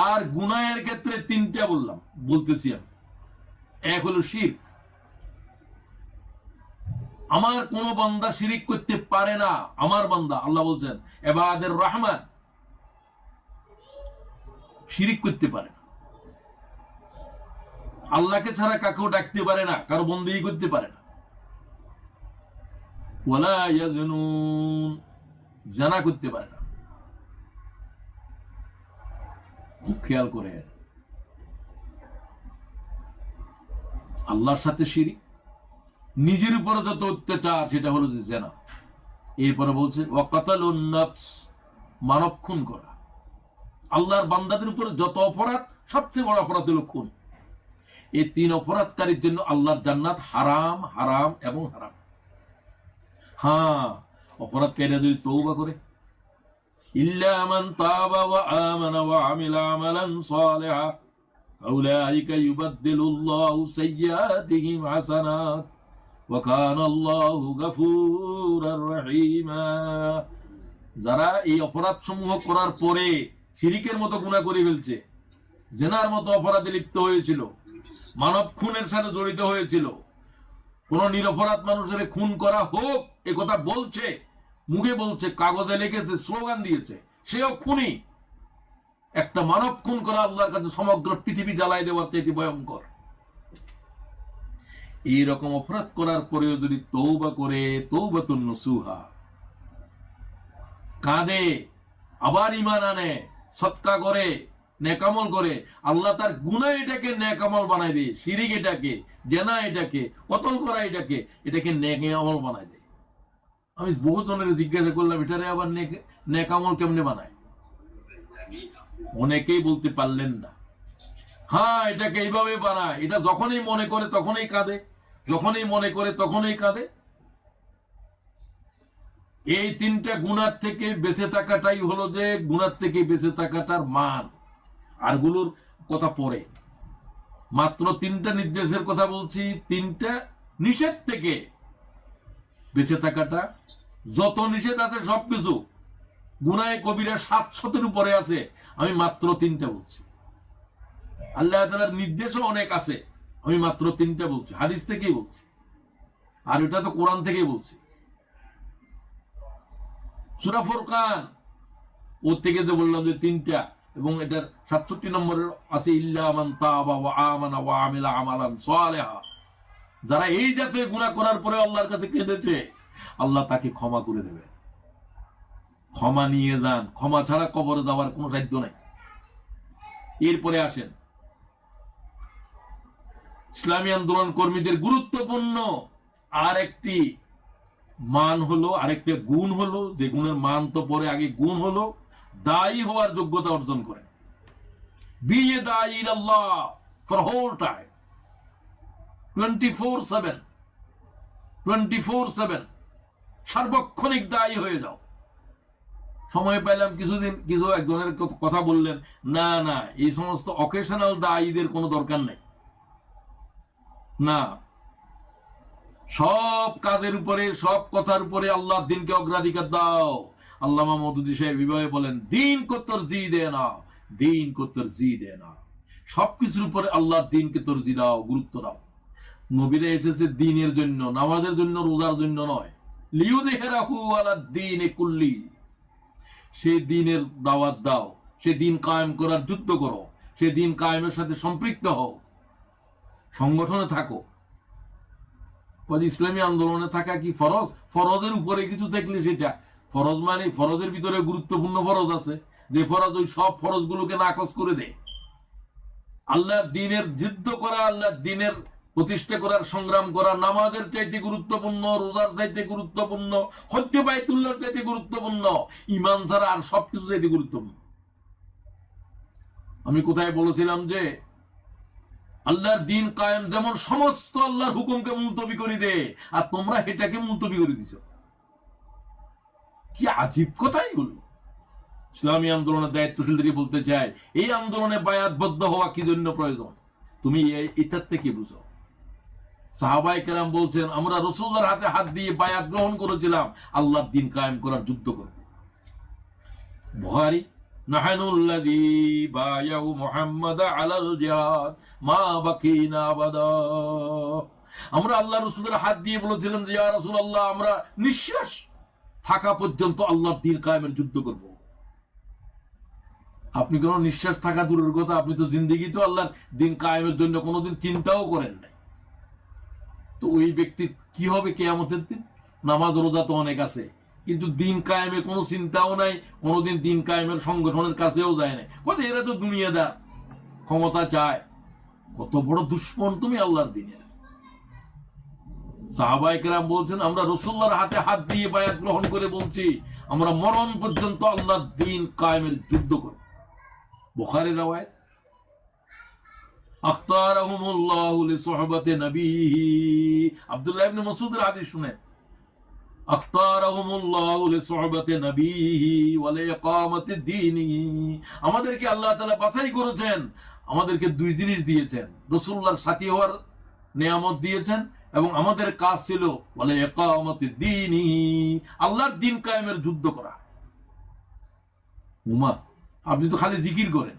আর গুনাহের ক্ষেত্রে তিনটা বলতেছি আমি। এক হলো শিরক। আমার কোন বান্দা শিরিক করতে পারে না। আমার বান্দা, আল্লাহ বলছেন ইবাদের রহমান, শিরিক করতে পারে না। আল্লাহকে ছাড়া কাকেও ডাকতে পারে না, কারো বন্দেগী করতে পারে না। ওয়ালা ইয়াজনুন, জানা করতে পারে না। খুব খেয়াল করে, আল্লাহর সাথে শিরিক, নিজের উপরে যত অত্যাচার সেটা হলো যে জেনা। এরপরে বলছে ওয়াকাতালুন নাফস, মানব খুন করা। আল্লাহর বান্দাদের উপরে যত অপরাধ, সবচেয়ে বড় অপরাধ হলো খুন। এই তিন অপরাধকারীর জন্য আল্লাহর জান্নাত হারাম, হারাম এবং হারাম। হ্যাঁ, অপরাধকারীরা যদি তওবা করে, ইল্লা মান তাবা ওয়া আমানা ওয়া আমিলা আমালান সালিহা ফাউলাইকা ইউবাদদিলুল্লাহু সাইয়্যাতিহিম হাসানাত ওয়া কানা আল্লাহু গফুরার রহিমা। যারা এই অপরাধসমূহ করার পরে শিরিকের মতো গুনাহ করে ফেলছে, জেনার মতো অপরাধে লিপ্ত হয়েছিল, মানব খুনের সাথে জড়িত হয়েছিল, কোন নিরপরাধ মানুষের খুন করা হোক এ কথা বলছে, মুখে বলছে, কাগজে লিখেছে, স্লোগান দিয়েছে, সেও খুনি। একটা মানব খুন করা আল্লাহর কাছে সমগ্র পৃথিবী জ্বালাই দেওয়ার থেকে ভয়ঙ্কর। এইরকম অপরাধ করার পরেও যদি তওবা করে, তওবাতুন নসুহা, কাঁদে, আবার ঈমান আনে, সদকা করে, নেকামল করে, আল্লাহ তার গুনাহ এটাকে নেকামল বানায় দেয়। শিরিক এটাকে, জেনা এটাকে, কতল করা এটাকে নেক আমল বানায় দেয়। আমি বহু জনের জিজ্ঞাসা করলাম এটারে আবার নেকামল কেমনে বানায়? অনেকেই বলতে পারলেন না। হ্যাঁ, এটাকে এইভাবে বানায়, এটা যখনই মনে করে তখনই কাঁদে, যখনই মনে করে তখনই কাঁদে। এই তিনটা গুনার থেকে বেঁচে থাকাটাই হলো যে গুনার থেকে বেঁচে থাকাটার মান। আর গুলোর কথা পরে, মাত্র তিনটা নির্দেশের কথা বলছি, তিনটা নিষেধ থেকে বেঁচে থাকাটা। যত নিষেধ আছে সবকিছু, গুনাহে কবিরা 700-এর উপরে আছে, আমি মাত্র তিনটা বলছি। আল্লাহ তাআলার নির্দেশও অনেক আছে, আমি মাত্র তিনটা বলছি, হাদিস থেকেই বলছি। আর এটা তো কোরআন থেকেই বলছি। সূরা ফুরকান, ওর থেকে যে বললাম যে তিনটা, এবং এটার 67 নম্বরের আছে ইল্লা মান তাবা ওয়া আমানা ওয়া আমিলা আমালান সালিহা। যারা এই জাতীয় গুনাহ করার পরে আল্লাহর কাছে কেঁদেছে, আল্লাহ তাকে ক্ষমা করে দেবে। ক্ষমা নিয়ে যান, ক্ষমা ছাড়া কবরে যাওয়ার কোনো সাধ্য নাই। এরপরে আসেন, ইসলামী আন্দোলন কর্মীদের গুরুত্বপূর্ণ আরেকটি মান হলো, আরেকটা গুণ হলো, যে গুণের মান তো পরে, আগে গুণ হলো দায়ী হওয়ার যোগ্যতা অর্জন করেন। বি এ দায়ী ইলাল্লাহ ফর হোল টাইম, 24/7 সার্বক্ষণিক দায়ী হয়ে যাও। সময় পেলাম কিছুদিন, কিছু একজনের কথা বললেন, না না, এই সমস্ত অকেশনাল দায়ীদের কোনো দরকার নেই। না, সব কাজের উপরে, সব কথার উপরে আল্লাহর দিনকে অগ্রাধিকার দাও। আল্লামা মওদুদী সাহেব বিবাহে বলেন, দিন কো তরজি দেনা, দিন কো তরজি দেনা। সবকিছুর উপরে আল্লাহর দিনকে তরজি দাও, গুরুত্ব দাও। নবীরা এসেছে দিনের জন্য, নামাজের জন্য, রোজার জন্য নয়। লিইউযহিরাহু আলাদ দীনি কুল্লি, সে দিনের দাওয়াত দাও, সে দিন কায়েম করার যুদ্ধ করো, সে দিন কায়েমের সাথে সম্পৃক্ত হও, সংগঠনে থাকো। ইসলামী আন্দোলনে থাকা কি ফরজ? ফরজের উপরে কিছু দেখলে সেটা ফরজ, মানে ফরজের ভিতরে গুরুত্বপূর্ণ ফরজ আছে, যে ফরজ ওই সব ফরজ গুলোকে নাকচ করে দেয়। আল্লাহর দিনের যুদ্ধ করা, আল্লাহর দিনের প্রতিষ্ঠা করার সংগ্রাম করা নামাজের চাইতে গুরুত্বপূর্ণ, রোজার চাইতে গুরুত্বপূর্ণ, হজ্জ বাইতুল্লাহর চাইতে গুরুত্বপূর্ণ, ঈমান ছাড়া আর সবকিছু চাইতে গুরুত্বপূর্ণ। আমি কোথায় বলেছিলাম যে আল্লাহর দিন কায়েম যেমন সমস্ত আল্লাহর হুকুমকে মুলতবি করে দে, আর তোমরা এটাকে মুলতবি করে দিছো। কি আজীব কথাই হলো। ইসলামী আন্দোলনের দায়িত্বশীলদেরকে বলতে চাই, এই আন্দোলনে বায়াতবদ্ধ হওয়া কি জন্য প্রয়োজন, তুমি এটার থেকে বুঝো। সাহাবায়ে কেরাম বলছেন, আমরা রাসূলুল্লাহর হাতে হাত দিয়ে বায়াত গ্রহণ করেছিলাম আল্লাহর দিন কায়েম করার যুদ্ধ করব। বুখারী, নাহনুল্লাযী বায়াউ মুহাম্মাদা আলাল জিহাদ মা বাকিনা আবাদা। আমরা আল্লাহ রাসূলের হাত দিয়ে বলেছিলাম যে ইয়া রাসূলুল্লাহ, আমরা নিঃশ্বাস থাকা পর্যন্ত আল্লাহর দিন কায়েমের যুদ্ধ করব। আপনি কোন নিঃশ্বাস থাকা দূরের কথা, আপনি তো জিন্দেগি তো আল্লাহর দিন কায়েমের জন্য কোনোদিন চিন্তাও করেন নাই। তো ওই ব্যক্তি কি হবে কিয়ামতের দিন? নামাজ রোজা তো অনেক আছে, কিন্তু দিন কায়েমে কোনো চিন্তাও নাই, কোনোদিন দিন কায়েমের সংগঠনের কাছেও যায় না। কথা, এরা তো দুনিয়াদার, ক্ষমতা চায়। কত বড় দুশ্মন তুমি আল্লাহর দিনের। সাহাবায়ে কেরাম বলছেন, আমরা রাসূলুল্লাহর হাতে হাত দিয়ে বায়াত গ্রহণ করে বলছি, আমরা মরণ পর্যন্ত আল্লাহর দিন কায়েমের যুদ্ধ করব। বুখারীর রওয়ায়াত, আখতারাহুমুল্লাহু লিসুহবাতি নবীহি। আব্দুল্লাহ ইবনে মাসউদের হাদিস শুনেন, আখতারাহুমুল্লাহু লিসুহবাতি নবীহি ওয়া লিইকামাতি দীনিহি। আমাদেরকে আল্লাহ তাআলা বাছাই করেছেন, আমাদেরকে দুই জিনিস দিয়েছেন, রাসূলুল্লাহর সাথী হওয়ার নিয়ামত দিয়েছেন, এবং আমাদের কাজ ছিল ওয়া লিইকামাতি দীনিহি, আল্লাহর দিন কায়েমের যুদ্ধ করা। উমা, আপনি তো খালি জিকির করেন,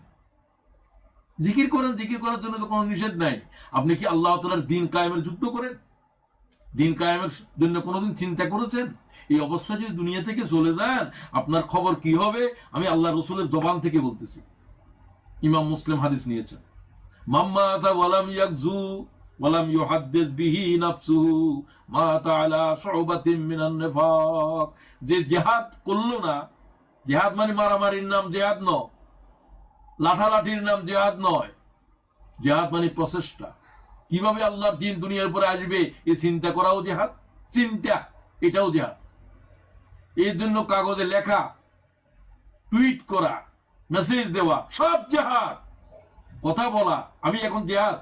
জিকির করেন, জিকির করার জন্য তো কোনো নিষেধ নাই। আপনি কি আল্লাহ তাআলার দিন কায়েমের যুদ্ধ করেন? দিন কায়েমের জন্য কোনোদিন চিন্তা করেছেন? এই অবস্থা যদি দুনিয়া থেকে চলে যান, আপনার খবর কি হবে? আমি আল্লাহ রাসূলের জবান থেকে বলতেছি। ইমাম মুসলিম হাদিস নিয়েছেন, মাম্মাতা ওয়ালাম ইয়াকজু ওয়ালাম ইউহাদ্দিস বিহি নাফসুহু মাতা আলা শুবাতিন মিনান নিফাক। যে জিহাদ করলো না, জিহাদ মানে মারামারির নাম জিহাদ নয়, লাঠালাঠির নাম জিহাদ নয়, জিহাদ মানে প্রচেষ্টা। কিভাবে আল্লাহর দিন দুনিয়ার উপরে আসবে এই চিন্তা করাও জিহাদ, চিন্তা এটাও জিহাদ। এই জন্য কাগজে লেখা, টুইট করা, মেসেজ দেওয়া সব জিহাদ। কথা বলা, আমি এখন জিহাদ,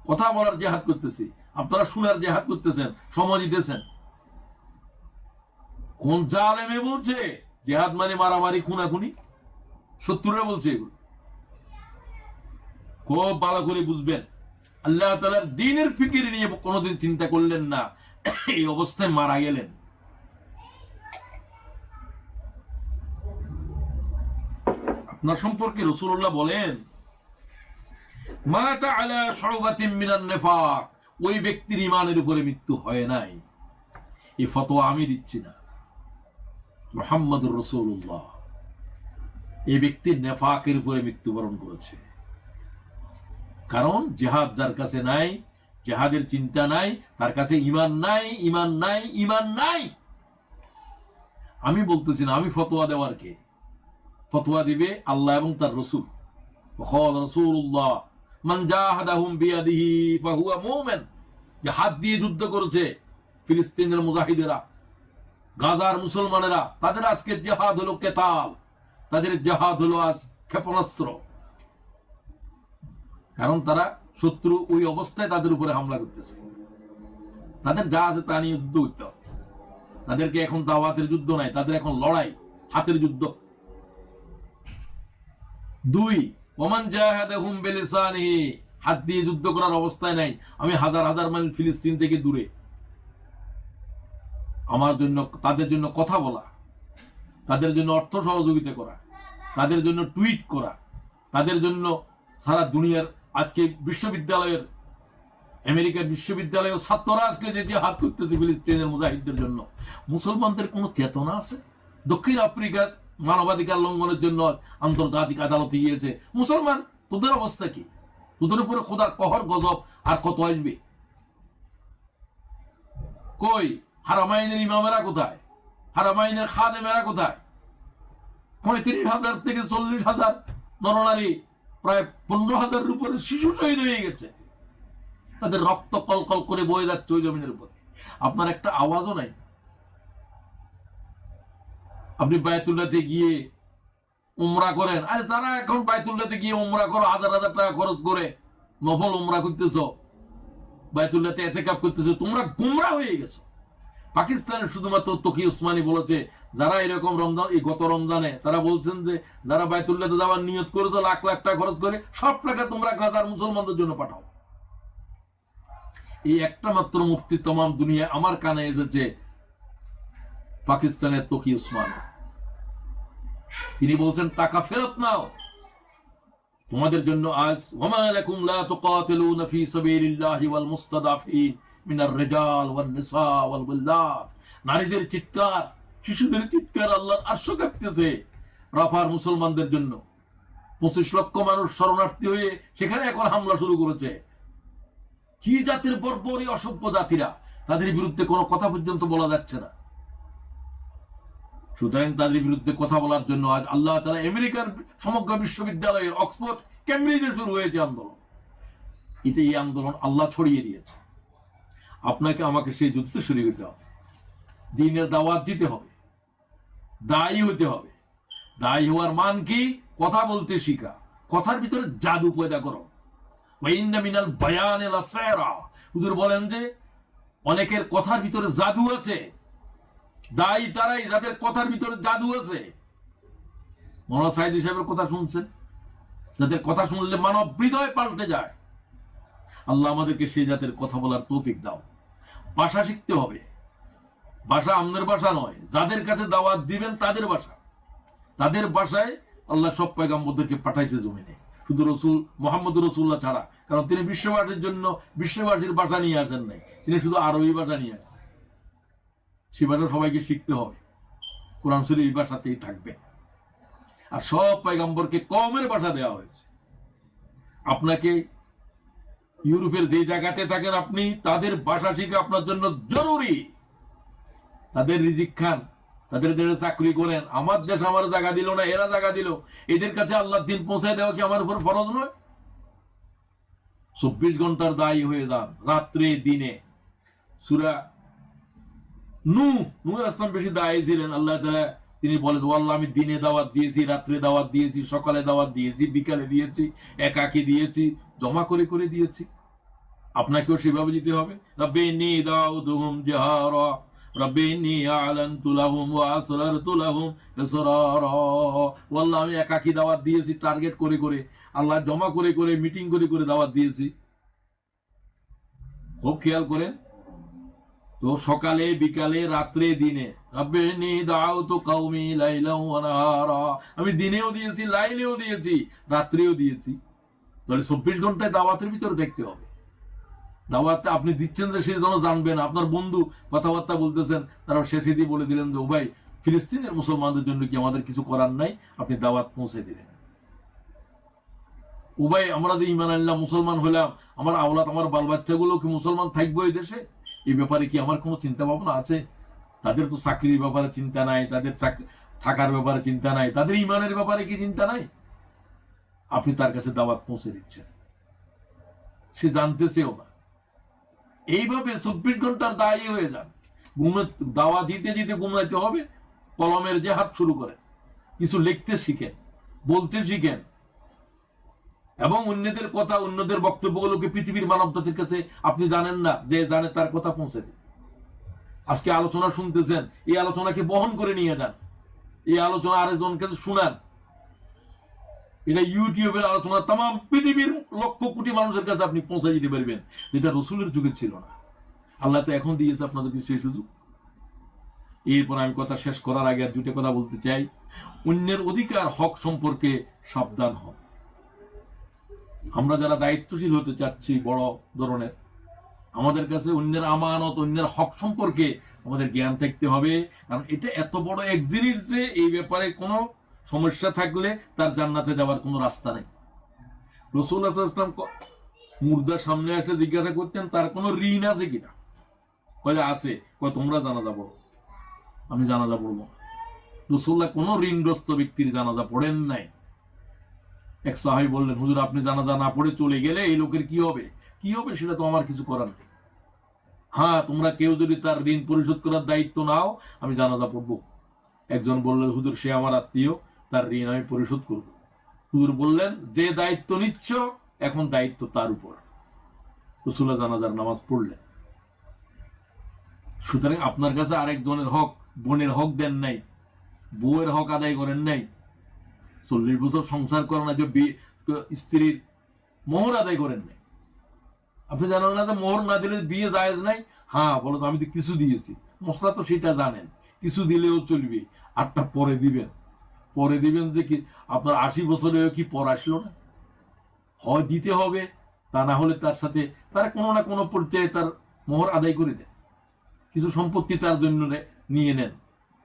কথা বলার জিহাদ করতেছি, আপনারা শোনার জিহাদ করতেছেন, সময় দিতেছেন। কোন জালেমে বলছে জিহাদ মানে মারামারি, খুনাখুনি? শত্রুরা বলছে এগুলো। খুব ভালো করে বুঝবেন, আল্লাহ তাআলার দ্বীনের ফিকির নিয়ে কোনোদিন চিন্তা করলেন না, এই অবস্থায় মারা গেলেন। আপনার সম্পর্কে রাসূলুল্লাহ বলেন, মাতা আলা শুবাতিন মিনান নিফাক, ওই ব্যক্তির ঈমানের উপরে মৃত্যু হয় নাই। এই ফতোয়া আমি দিচ্ছি না, মুহাম্মদুর রাসূলুল্লাহ। এই ব্যক্তি নেফাকের উপরে মৃত্যুবরণ করেছে। কারণ জিহাদ যার কাছে নাই, জিহাদের চিন্তা নাই, তার কাছে ঈমান নাই, ঈমান নাই, ঈমান নাই। আমি বলতেছি না, আমি ফতোয়া দেওয়ার কে? ফতোয়া দিবে আল্লাহ এবং তার রাসূল। ওয়াকাল রাসূলুল্লাহ মান জাহাদাহুম বিয়াদিহি ফাহুয়া মুমিন। যে হাত দিয়ে যুদ্ধ করেছে ফিলিস্তিনের মুজাহিদেরা, গাজার মুসলমানেরা, তাদের আজকে জিহাদ হলো কেতাল, তাদের জিহাদ হলো আজ ক্ষেপণাস্ত্র। কারণ তারা শত্রু ওই অবস্থায় তাদের উপরে হামলা করতেছে, তাদের যা আছে তা নিয়ে যুদ্ধ করতে হবে। তাদেরকে এখন দাওয়াতের যুদ্ধ নাই, তাদের এখন লড়াই, হাতের যুদ্ধ। দুই, ওমান জাহাদাহুম বিলিসানিহি, হাত দিয়ে যুদ্ধ করার অবস্থায় নাই। আমি হাজার হাজার মাইল ফিলিস্তিন থেকে দূরে, আমার জন্য, তাদের জন্য কথা বলা, তাদের জন্য অর্থ সহযোগিতা করা, তাদের জন্য টুইট করা, তাদের জন্য সারা দুনিয়ার আজকে বিশ্ববিদ্যালয়ের, আমেরিকার বিশ্ববিদ্যালয়ের ছাত্ররা আজকে যে হাত তুলতেছে ফিলিস্তিনের মুজাহিদদের জন্য, মুসলমানদের কোনো চেতনা আছে? দক্ষিণ আফ্রিকার মানবাধিকার লঙ্ঘনের জন্য আন্তর্জাতিক আদালতে গিয়েছে মুসলমান, তোদের অবস্থা কি? তোদের উপরে খোদার কহর গজব আর কত আসবে? কই হারামাইনের ইমামেরা কোথায়? হারামাইনের খাদেমেরা কোথায়? 35,000 থেকে 40,000 নরনারী, প্রায় 15,000-এর উপরে শিশু শহীদ হয়ে গেছে, তাদের রক্ত কলকল করে বয়ে যাচ্ছে ওই জমিনের উপরে। আপনার একটা আওয়াজও নাই। আপনি বায়তুল্লাহতে গিয়ে উমরা করেন, আরে তারা এখন বায়তুল্লাহতে গিয়ে উমরা করো, হাজার হাজার টাকা খরচ করে নফল উমরা করতেছ, বায়তুল্লাহতে এতেকাফ করতেছ, তোমরা গুমরা হয়ে গেছো। পাকিস্তানের শুধুমাত্র তকি উসমানী বলেছে, যারা এরকম রমজান, এই গত রমজানে তারা বলছেন যে যারা বায়তুল্লাহতে যাওয়ার নিয়ত করেছো লাখ লাখ টাকা খরচ করে, সব টাকা তোমরা গাজার মুসলমানদের জন্য পাঠাও। এই একটা মাত্র মুফতি তমাম দুনিয়া আমার কানে এসেছে, পাকিস্তানের তকি উসমান। তিনি বলছেন টাকা ফেরত নাও, তোমাদের জন্য আজ ওয়ামা লাকুম লা তুকাতিলুনা ফি সাবিলিল্লাহি ওয়াল মুস্তাদাফিন মিনার রিজাল ওয়ান নিসা ওয়াল বিলদান। নারীদের চিৎকার, শিশুদের চিৎকার আল্লাহর আরশ কাঁপতেছে রাফার মুসলমানদের জন্য। 25 লক্ষ মানুষ শরণার্থী হয়ে সেখানে এখন হামলা শুরু করেছে। কি জাতির বর্বর এই অসভ্য জাতিরা, তাদের বিরুদ্ধে কোনো কথা পর্যন্ত বলা যাচ্ছে না। সুতরাং তাদের বিরুদ্ধে কথা বলার জন্য আজ আল্লাহ তাআলা আমেরিকার সমগ্র বিশ্ববিদ্যালয়ের অক্সফোর্ড, ক্যামব্রিজে শুরু হয়েছে আন্দোলন। এটা এই আন্দোলন আল্লাহ ছড়িয়ে দিয়েছে। আপনাকে আমাকে সেই যুদ্ধে শরীক হতে হবে, দ্বীনের দাওয়াত দিতে হবে, দায়ী হতে হবে। দায়ী হওয়ার মান কি? কথা বলতে শিখা, কথার ভিতরে জাদু পয়দা করো। ওয়াইন্না মিনাল বায়ানে লাসায়রা, হুজুর বলেন যে অনেকের কথার ভিতরে জাদু আছে। দায়ী তারাই যাদের কথার ভিতরে জাদু আছে। মৌলানা সাইদি সাহেবের কথা শুনছেন, যাদের কথা শুনলে মানব হৃদয় পাল্টে যায়। আল্লাহ আমাদেরকে সেই জাতের কথা বলার তৌফিক দাও। ভাষা শিখতে হবে, ভাষা আমাদের ভাষা নয়, যাদের কাছে দাওয়াত দিবেন তাদের ভাষা, তাদের ভাষায় আল্লাহ সব পয়গম্বরদেরকে পাঠাইছে জমিনে, শুধু রসুল মোহাম্মদ রসুল্লাহ ছাড়া। কারণ তিনি বিশ্ববাসীর জন্য বিশ্ববাসীর ভাষা নিয়ে আসেন নাই, তিনি শুধু আরবি ভাষা নিয়ে আসছেন। সে ভাষা সবাইকে শিখতে হবে, কোরআন শরীফ এই ভাষাতেই থাকবে। আর সব পয়গম্বরকে কওমের ভাষা দেওয়া হয়েছে। আপনাকে ইউরোপের যে জায়গাতে থাকেন আপনি, তাদের ভাষা শিখা আপনার জন্য জরুরি। তাদের রিজিক খান, তাদের দেশে চাকরি করেন। আমার দেশ আমার জায়গা দিল না, এরা জায়গা দিল, এদের কাছে আল্লাহর দিন পৌঁছায় দেওয়া কি আমার উপর ফরজ নয়? 24 ঘন্টার দায়ী হয়ে যান, রাত্রে দিনে। সূরা নূহ আলাইহিস সালাম বেশি দায়ী ছিলেন। আল্লাহ তাআলা তিনি বলেন, ও আল্লাহ, আমি দিনে দাওয়াত দিয়েছি, রাত্রে দাওয়াত দিয়েছি, সকালে দাওয়াত দিয়েছি, বিকালে দিয়েছি, একাকী দিয়েছি, জমা করে করে দিয়েছি। আপনাকেও সেভাবে দিতে হবে। রাব্বিনি দাউতুহুম জাহারা রাব্বিনি আ'লানতু লাহুম ওয়া আসরারতু লাহুম ইসরারা। আল্লাহ, আমি একাকী দাওয়াত দিয়েছি, টার্গেট করে করে, আল্লাহ জমা করে করে, মিটিং করে করে দাওয়াত দিয়েছি। খুব খেয়াল করেন তো, সকালে বিকালে রাত্রে দিনে। রাব্বিনি দাউতু কওমি লাইলান ওয়া নাহারা, আমি দিনেও দিয়েছি, লাইলেও দিয়েছি, রাত্রেও দিয়েছি। তাহলে 24 ঘন্টায় দাওয়াতের ভিতরে দেখতে হবে। দাওয়াতটা আপনি দিচ্ছেন যে সে যেন জানবেন। আপনার বন্ধু কথাবার্তা বলতেছেন, তারা শেষে দিয়ে বলে দিলেন যে ও ভাই, ফিলিস্তিনের মুসলমানদের জন্য কি আমাদের কিছু করার নাই? আপনি দাওয়াত পৌঁছে দিলেন। ও ভাই, আমরা যে ঈমান আনলাম, মুসলমান হলাম, আমার আওলাদ, আমার বাল বাচ্চাগুলো কি মুসলমান থাকবে এই দেশে? এই ব্যাপারে কি আমার কোনো চিন্তা ভাবনা আছে? তাদের তো চাকরির ব্যাপারে চিন্তা নাই, তাদের থাকার ব্যাপারে চিন্তা নাই, তাদের ঈমানের ব্যাপারে কি চিন্তা নাই? আপনি তার কাছে দাওয়াত পৌঁছে দিচ্ছেন, সে জানতেছেও না। এইভাবে 24 ঘন্টার দায়ী হয়ে যান। দাওয়া দিতে দিতে ঘুমাইতে হবে, কলমের যে হাত শুরু করেন, কিছু লিখতে শিখেন, বলতে শিখেন, এবং অন্যদের কথা, অন্যদের বক্তব্যগুলোকে পৃথিবীর মানব জাতির কাছে আপনি জানেন না, যে জানে তার কথা পৌঁছে দিন। আজকে আলোচনা শুনতেছেন, এই আলোচনাকে বহন করে নিয়ে যান, এই আলোচনা আরেকজনকে শুনান। এটা ইউটিউবের আলোচনা তাম পৃথিবীর লক্ষ কোটি মানুষের কাছে আপনি পৌঁছে দিতে পারবেন, যেটা রসুলের যুগে ছিল না। আল্লাহ তো এখন দিয়েছে আপনাদেরকে সেই সুযোগ। এরপর আমি কথা শেষ করার আগে আর দুটো কথা বলতে চাই। অন্যের অধিকার হক সম্পর্কে সাবধান হন। আমরা যারা দায়িত্বশীল হতে চাচ্ছি বড় ধরনের, আমাদের কাছে অন্যের আমানত, অন্যের হক সম্পর্কে আমাদের জ্ঞান থাকতে হবে। কারণ এটা এত বড় এক জিনিস যে এই ব্যাপারে কোনো সমস্যা থাকলে তার জান্নাতে যাওয়ার কোনো রাস্তা নেই। রাসূলুল্লাহ সাল্লাল্লাহু আলাইহি ওয়াসাল্লাম মুর্দার সামনে একটা জিজ্ঞাসা করতেন তার কোনো ঋণ আছে কিনা। কয়ে আছে। কয় তোমরা জানাজা পড়ো। আমি জানাজা পড়বো। রাসূলুল্লাহ কোনো ঋণগ্রস্ত ব্যক্তির জানাজা পড়েন নাই। এক সাহাবী বললেন, হুজুর আপনি জানাজা না পড়ে চলে গেলে এই লোকের কি হবে? কি হবে সেটা তো আমার কিছু করার নেই। হ্যাঁ, তোমরা কেউ যদি তার ঋণ পরিশোধ করার দায়িত্ব নাও, আমি জানাজা পড়বো। একজন বললেন, হুজুর সে আমার আত্মীয়, তার ঋণ আমি পরিশোধ করব। হুজুর বললেন, যে দায়িত্ব নিচ্ছ এখন দায়িত্ব তার উপর। রাসূলুল্লাহ জানাজার নামাজ পড়লেন। সুতরাং আপনার কাছে আরেকজনের হক, বোনের হক দেন নাই, বউয়ের হক আদায় করেন নাই, 40 বছর সংসার করেন না, যে স্ত্রীর মোহর আদায় করেন নাই। আপনি জানেন না যে মোহর না দিলে বিয়ে জায়েজ নাই? হ্যাঁ, বলো তো আমি তো কিছু দিয়েছি। মশলা তো সেটা জানেন, কিছু দিলেও চলবে, আটটা পরে দিবেন। পরে দিবেন যে কি আপনার 80 বছরেও কি পর আসলো না? হয় দিতে হবে, তা না হলে তার সাথে তারা কোনো না কোনো পর্যায়ে তার মোহর আদায় করে দেন, কিছু সম্পত্তি তার জন্য নিয়ে নেন।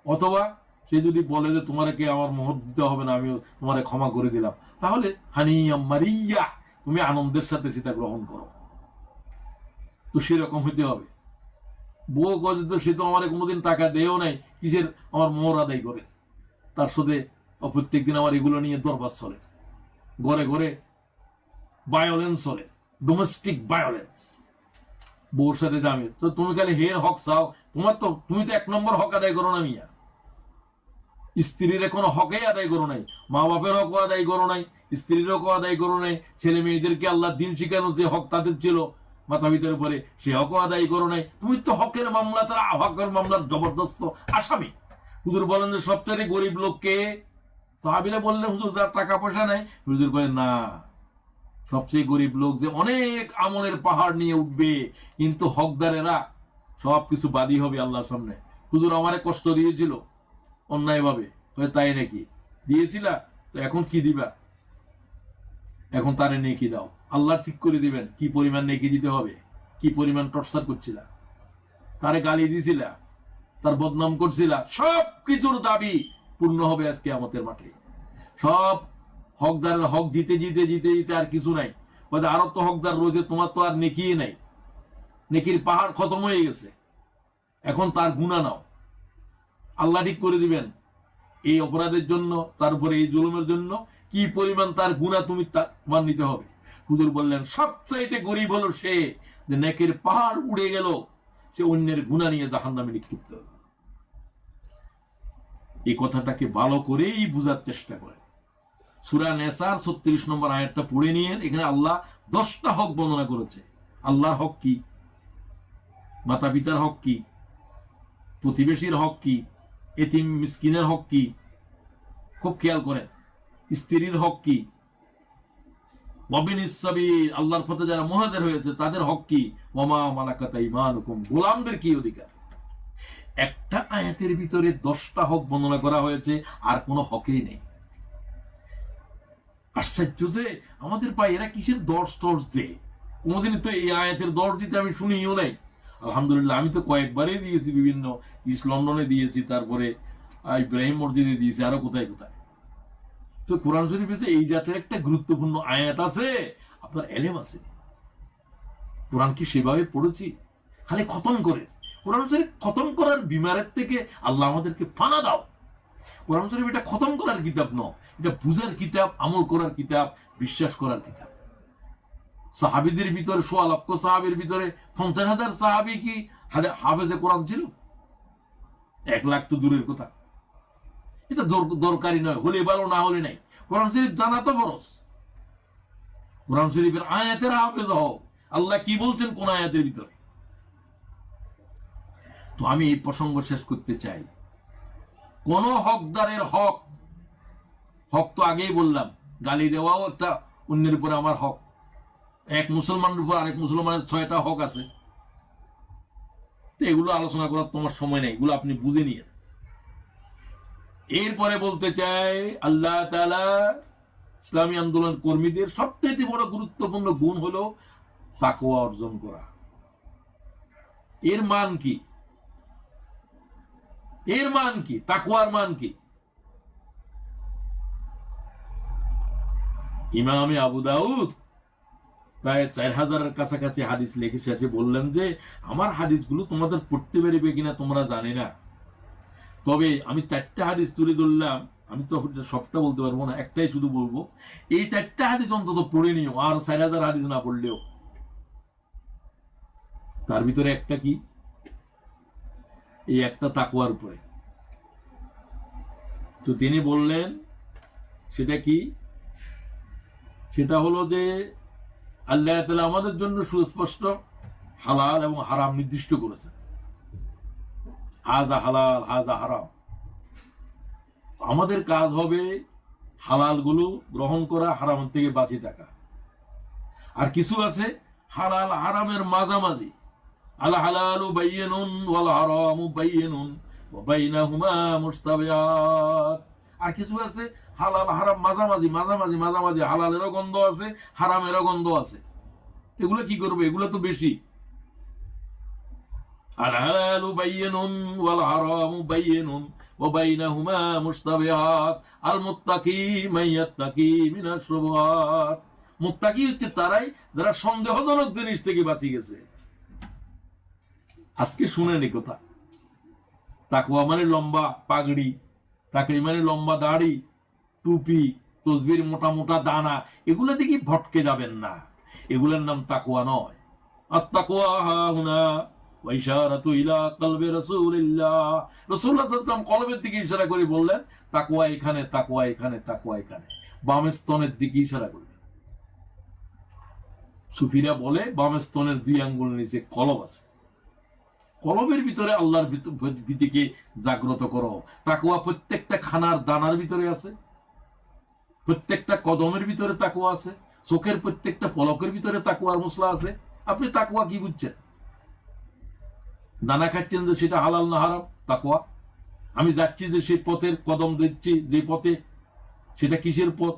অথবা সে যদি বলে যে তোমাকে আমার মোহর দিতে হবে না, আমি তোমারে ক্ষমা করে দিলাম, তাহলে হানিয়া মারিয়া, তুমি আনন্দের সাথে সেটা গ্রহণ করো। তো সেরকম হইতে হবে। বউ গজে তো সে তো আমার কোনোদিন টাকা দেও নাই, কিসের আমার মোহর আদায় করে? তার সাথে প্রত্যেক দিন আমার এগুলো নিয়ে দরবার চলে, ঘরে ঘরে ভায়োলেন্স চলে, ডোমেস্টিক ভায়োলেন্স। বউর সাথে যাবে তো তুমি খালি হের হক চাও, তুমি তো 1 নম্বর হক আদায় করো না মিয়া। স্ত্রীর কোনো হকেই আদায় করো নাই, মা বাপের হকও আদায় করো নাই, স্ত্রীর হকও আদায় করো নাই, ছেলে মেয়েদেরকে আল্লাহ দিন শিখানো যে হক তাদের ছিল মাথা পিতার উপরে, সে হকও আদায় করো নাই। তুমি তো হকের মামলা, তারা হকের মামলার জবরদস্ত আসামি। হুজুর বলেন যে সবচেয়ে গরিব লোককে? সাহাবীরা বললেন, হুজুর যার টাকা পয়সা নাই। হুজুর বলেন, না, সবচেয়ে গরিব লোক যে অনেক আমলের পাহাড় নিয়ে উঠবে, কিন্তু হকদারেরা সবকিছু বাদী হবে আল্লাহর সামনে। হুজুর আমারে কষ্ট দিয়েছিল অন্যায় ভাবে। তাই নাকি? দিয়েছিলা? তো এখন কি দিবা? এখন তারে নেকি দাও, আল্লাহ ঠিক করে দিবেন কি পরিমাণ নেকি দিতে হবে, কি পরিমাণ টর্চার করছিলা, তারে গালি দিছিলা, তার বদনাম করছিলা, সব কিছুর দাবি পূর্ণ হবে আজকে আমাদের মাঠে। সব হকদারের হক দিতে দিতে দিতে দিতে আর কিছু নাই। আরো তো হকদার রয়েছে, তোমার তো আর নেকি নাই, নেকির পাহাড় খতম হয়ে গেছে। এখন তার গুনাহ নাও, আল্লাহ ঠিক করে দিবেন এই অপরাধের জন্য, তার উপরে এই জুলুমের জন্য কি পরিমাণ তার গুনাহ তুমি তোমার নিতে হবে। হুজুর বললেন, সবচাইতে গরিব হলো সে যে নেকির পাহাড় উড়ে গেল, সে অন্যের গুনাহ নিয়ে জাহান্নামে নিক্ষিপ্ত হলো। এই কথাটাকে ভালো করেই বুঝার চেষ্টা করেন। সূরা নেসার 36 নম্বর আয়াতটা পড়ে নিয়ে, এখানে আল্লাহ 10টা হক বর্ণনা করেছে। আল্লাহর হক কি, মাতা পিতার হক কি, প্রতিবেশীর হক কি, এতিম মিসকিনের হক কি, খুব খেয়াল করেন। স্ত্রীর হক কি, ওয়াবিনিস সাবিল, আল্লাহর পথে যারা মুহাজির হয়েছে তাদের হক কি, ওয়ামা মালাকাত আইমানুকুম, গোলামদের কি অধিকার। একটা আয়াতের ভিতরে 10টা হক বর্ণনা করা হয়েছে, আর কোনো হকই নেই। আশ্চর্য যে আমাদের পায়ে এরা কিসের দর্শ দেয়। কোনোদিন তো এই আয়াতের দর্শ দিতে আমি শুনিও নাই। আলহামদুলিল্লাহ, আমি তো কয়েকবারই দিয়েছি, বিভিন্ন ইস্ট লন্ডনে দিয়েছি, তারপরে ইব্রাহিম মসজিদে দিয়েছি, আরো কোথায় কোথায়। তো কোরআন শরীফে যে এই জাতের একটা গুরুত্বপূর্ণ আয়াত আছে, আপনার এলেম আছে? কোরআন কি সেভাবে পড়েছি? খালি খতম করে। কোরআন শরীফ খতম করার বিমারের থেকে আল্লাহ আমাদেরকে ফানা দাও। কোরআন শরীফ এটা খতম করার কিতাব নয়, এটা বুঝার কিতাব, আমল করার কিতাব, বিশ্বাস করার কিতাব। সাহাবীদের ভিতরে 1.5 লক্ষ সাহাবীর ভিতরে 50,000 সাহাবী কি হাফেজে কোরআন ছিল? 1 লাখ তো দূরের কথা। এটা দরকারি নয়, হলে ভালো, না হলে নাই। কোরআন শরীফ জানা তো ফরজ। কোরআন শরীফের আয়াতের হাফেজ হও, আল্লাহ কি বলছেন কোন আয়াতের ভিতরে। তো আমি এই প্রসঙ্গ শেষ করতে চাই। কোন হকদারের হক, হক তো আগেই বললাম, গালি দেওয়াও একটা অন্যের উপরে আমার হক। এক মুসলমানের উপর আরেক মুসলমানের 6টা হক আছে। তো এগুলো আলোচনা করার তোমার সময় নেই, এগুলো আপনি বুঝে নিয়ে এরপরে বলতে চাই, আল্লাহ তাআলা ইসলামী আন্দোলন কর্মীদের সবচেয়ে বড় গুরুত্বপূর্ণ গুণ হলো তাকওয়া অর্জন করা। এর মান কি? এর মান কি? তাকওয়ার মান কি? ইমামে আবু দাউদ প্রায় 4000-এর কাছাকাছি হাদিস লিখে শেষে বললেন যে আমার হাদিসগুলো তোমাদের পড়তে পারবে কিনা তোমরা জানি না, তবে আমি 4টা হাদিস তুলে ধরলাম। আমি তো সবটা বলতে পারবো না, একটাই শুধু বলবো, এই 4টা হাদিস অন্তত পড়ে নিও, আর 4000 হাদিস না পড়লেও। তার ভিতরে একটা কি? এই একটা তাকওয়ার উপরে। তো তিনি বললেন সেটা কি? সেটা হলো যে আল্লাহ তাআলা আমাদের জন্য সুস্পষ্ট হালাল এবং হারাম নির্দিষ্ট করেছেন। হাজা হালাল, হাজা হারাম। আমাদের কাজ হবে হালাল গুলো গ্রহণ করা, হারাম থেকে বাঁচিয়ে থাকা। আর কিছু আছে হালাল হারামের মাঝামাঝি, আল হালালু বাইয়িনুন ওয়াল হারামু বাইয়িনুন ওয়া বাইনাহুমা মুশতাবিহাত। আর কিছু আছে হালাল হারাম মাঝামাঝি, মাঝামাঝি মাঝামাঝি, হালালেরও গন্ধ আছে, হারামেরও গন্ধ আছে। এগুলো কি করবে? এগুলো তো বেশি। আল হালালু বাইয়িনুন ওয়াল হারামু বাইয়িনুন ওয়া বাইনাহুমা মুশতাবিহাত। আল মুত্তাকি মান ইয়াত্তাকি মিনাশ শুবহাত। মুত্তাকি হচ্ছে তারাই যারা সন্দেহজনক জিনিস থেকে বাঁচি গেছে। আজকে শুনেন এই কথা। তাকওয়া মানে লম্বা পাগড়ি, তাকড়ি মানে লম্বা দাড়ি, টুপি, তসবির মোটা মোটা দানা, এগুলো দিকে ভটকে যাবেন না। এগুলোর নাম তাকওয়া নয়। আত-তাকওয়া হাহুনা ওয়া ইশারাতু ইলা কলবি রাসূলিল্লাহ। রাসূলুল্লাহ সাল্লাল্লাহু আলাইহি ওয়াসাল্লাম কলবের দিকে ইশারা করে বললেন তাকওয়া এখানে, তাকওয়া এখানে, তাকওয়া এখানে। বাম স্তনের দিকে ইশারা করলেন। সুফিরা বলে বাম স্তনের 2 আঙ্গুল নিচে কলব আছে। কলবের ভিতরে আল্লাহর ভীতিকে জাগ্রত করো। তাকওয়া প্রত্যেকটা খানার দানার ভিতরে আছে, প্রত্যেকটা কদমের ভিতরে তাকওয়া আছে, চোখের প্রত্যেকটা পলকের ভিতরে তাকওয়ার মশলা আছে। আপনি তাকওয়া কি বুঝছেন? দানা খাচ্ছেন যে সেটা হালাল না হারাম, তাকওয়া। আমি যাচ্ছি যে সেই পথের কদম দিচ্ছি যে পথে, সেটা কিসের পথ?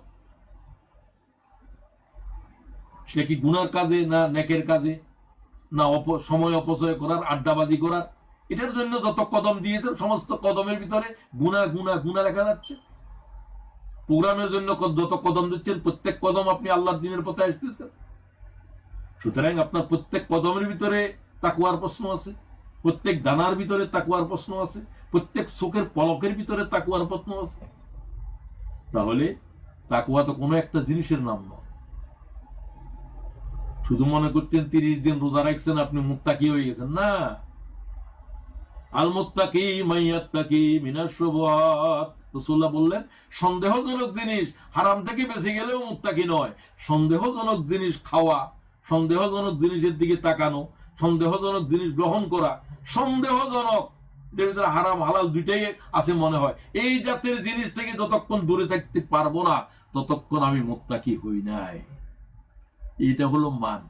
সেটা কি গুনার কাজে না নেকের কাজে, না সময় অপচয় করার, আড্ডাবাজি করার? এটার জন্য যত কদম দিয়েছে সমস্ত কদমের ভিতরে গুনাহ গুনাহ গুনাহ লেখা যাচ্ছে। প্রোগ্রামের জন্য যত কদম দিচ্ছেন প্রত্যেক কদম আপনি আল্লাহর দ্বীনের পথে আসতেছেন। সুতরাং আপনার প্রত্যেক কদমের ভিতরে তাকওয়ার প্রশ্ন আছে, প্রত্যেক দানার ভিতরে তাকওয়ার প্রশ্ন আছে, প্রত্যেক চোখের পলকের ভিতরে তাকওয়ার প্রশ্ন আছে। তাহলে তাকওয়া তো কোনো একটা জিনিসের নাম নয়। শুধু মনে করতেন 30 দিন রোজা রাখছেন আপনি মুত্তাকি হয়ে গেছেন, না। আল মুত্তাকি মান ইয়াত্তাকি মিনাশ শুবহাত। রাসূলুল্লাহ বললেন সন্দেহজনক জিনিস হারাম থেকে বেঁচে গেলেও মুত্তাকি নয়। সন্দেহজনক জিনিস খাওয়া, সন্দেহজনক জিনিসের দিকে তাকানো, সন্দেহজনক জিনিস গ্রহণ করা, সন্দেহজনক এর ভিতরে হারাম হালাল দুইটাই আছে মনে হয়, এই জাতের জিনিস থেকে যতক্ষণ দূরে থাকতে পারবো না ততক্ষণ আমি মুত্তাকি হই নাই। এইটা হলো মান।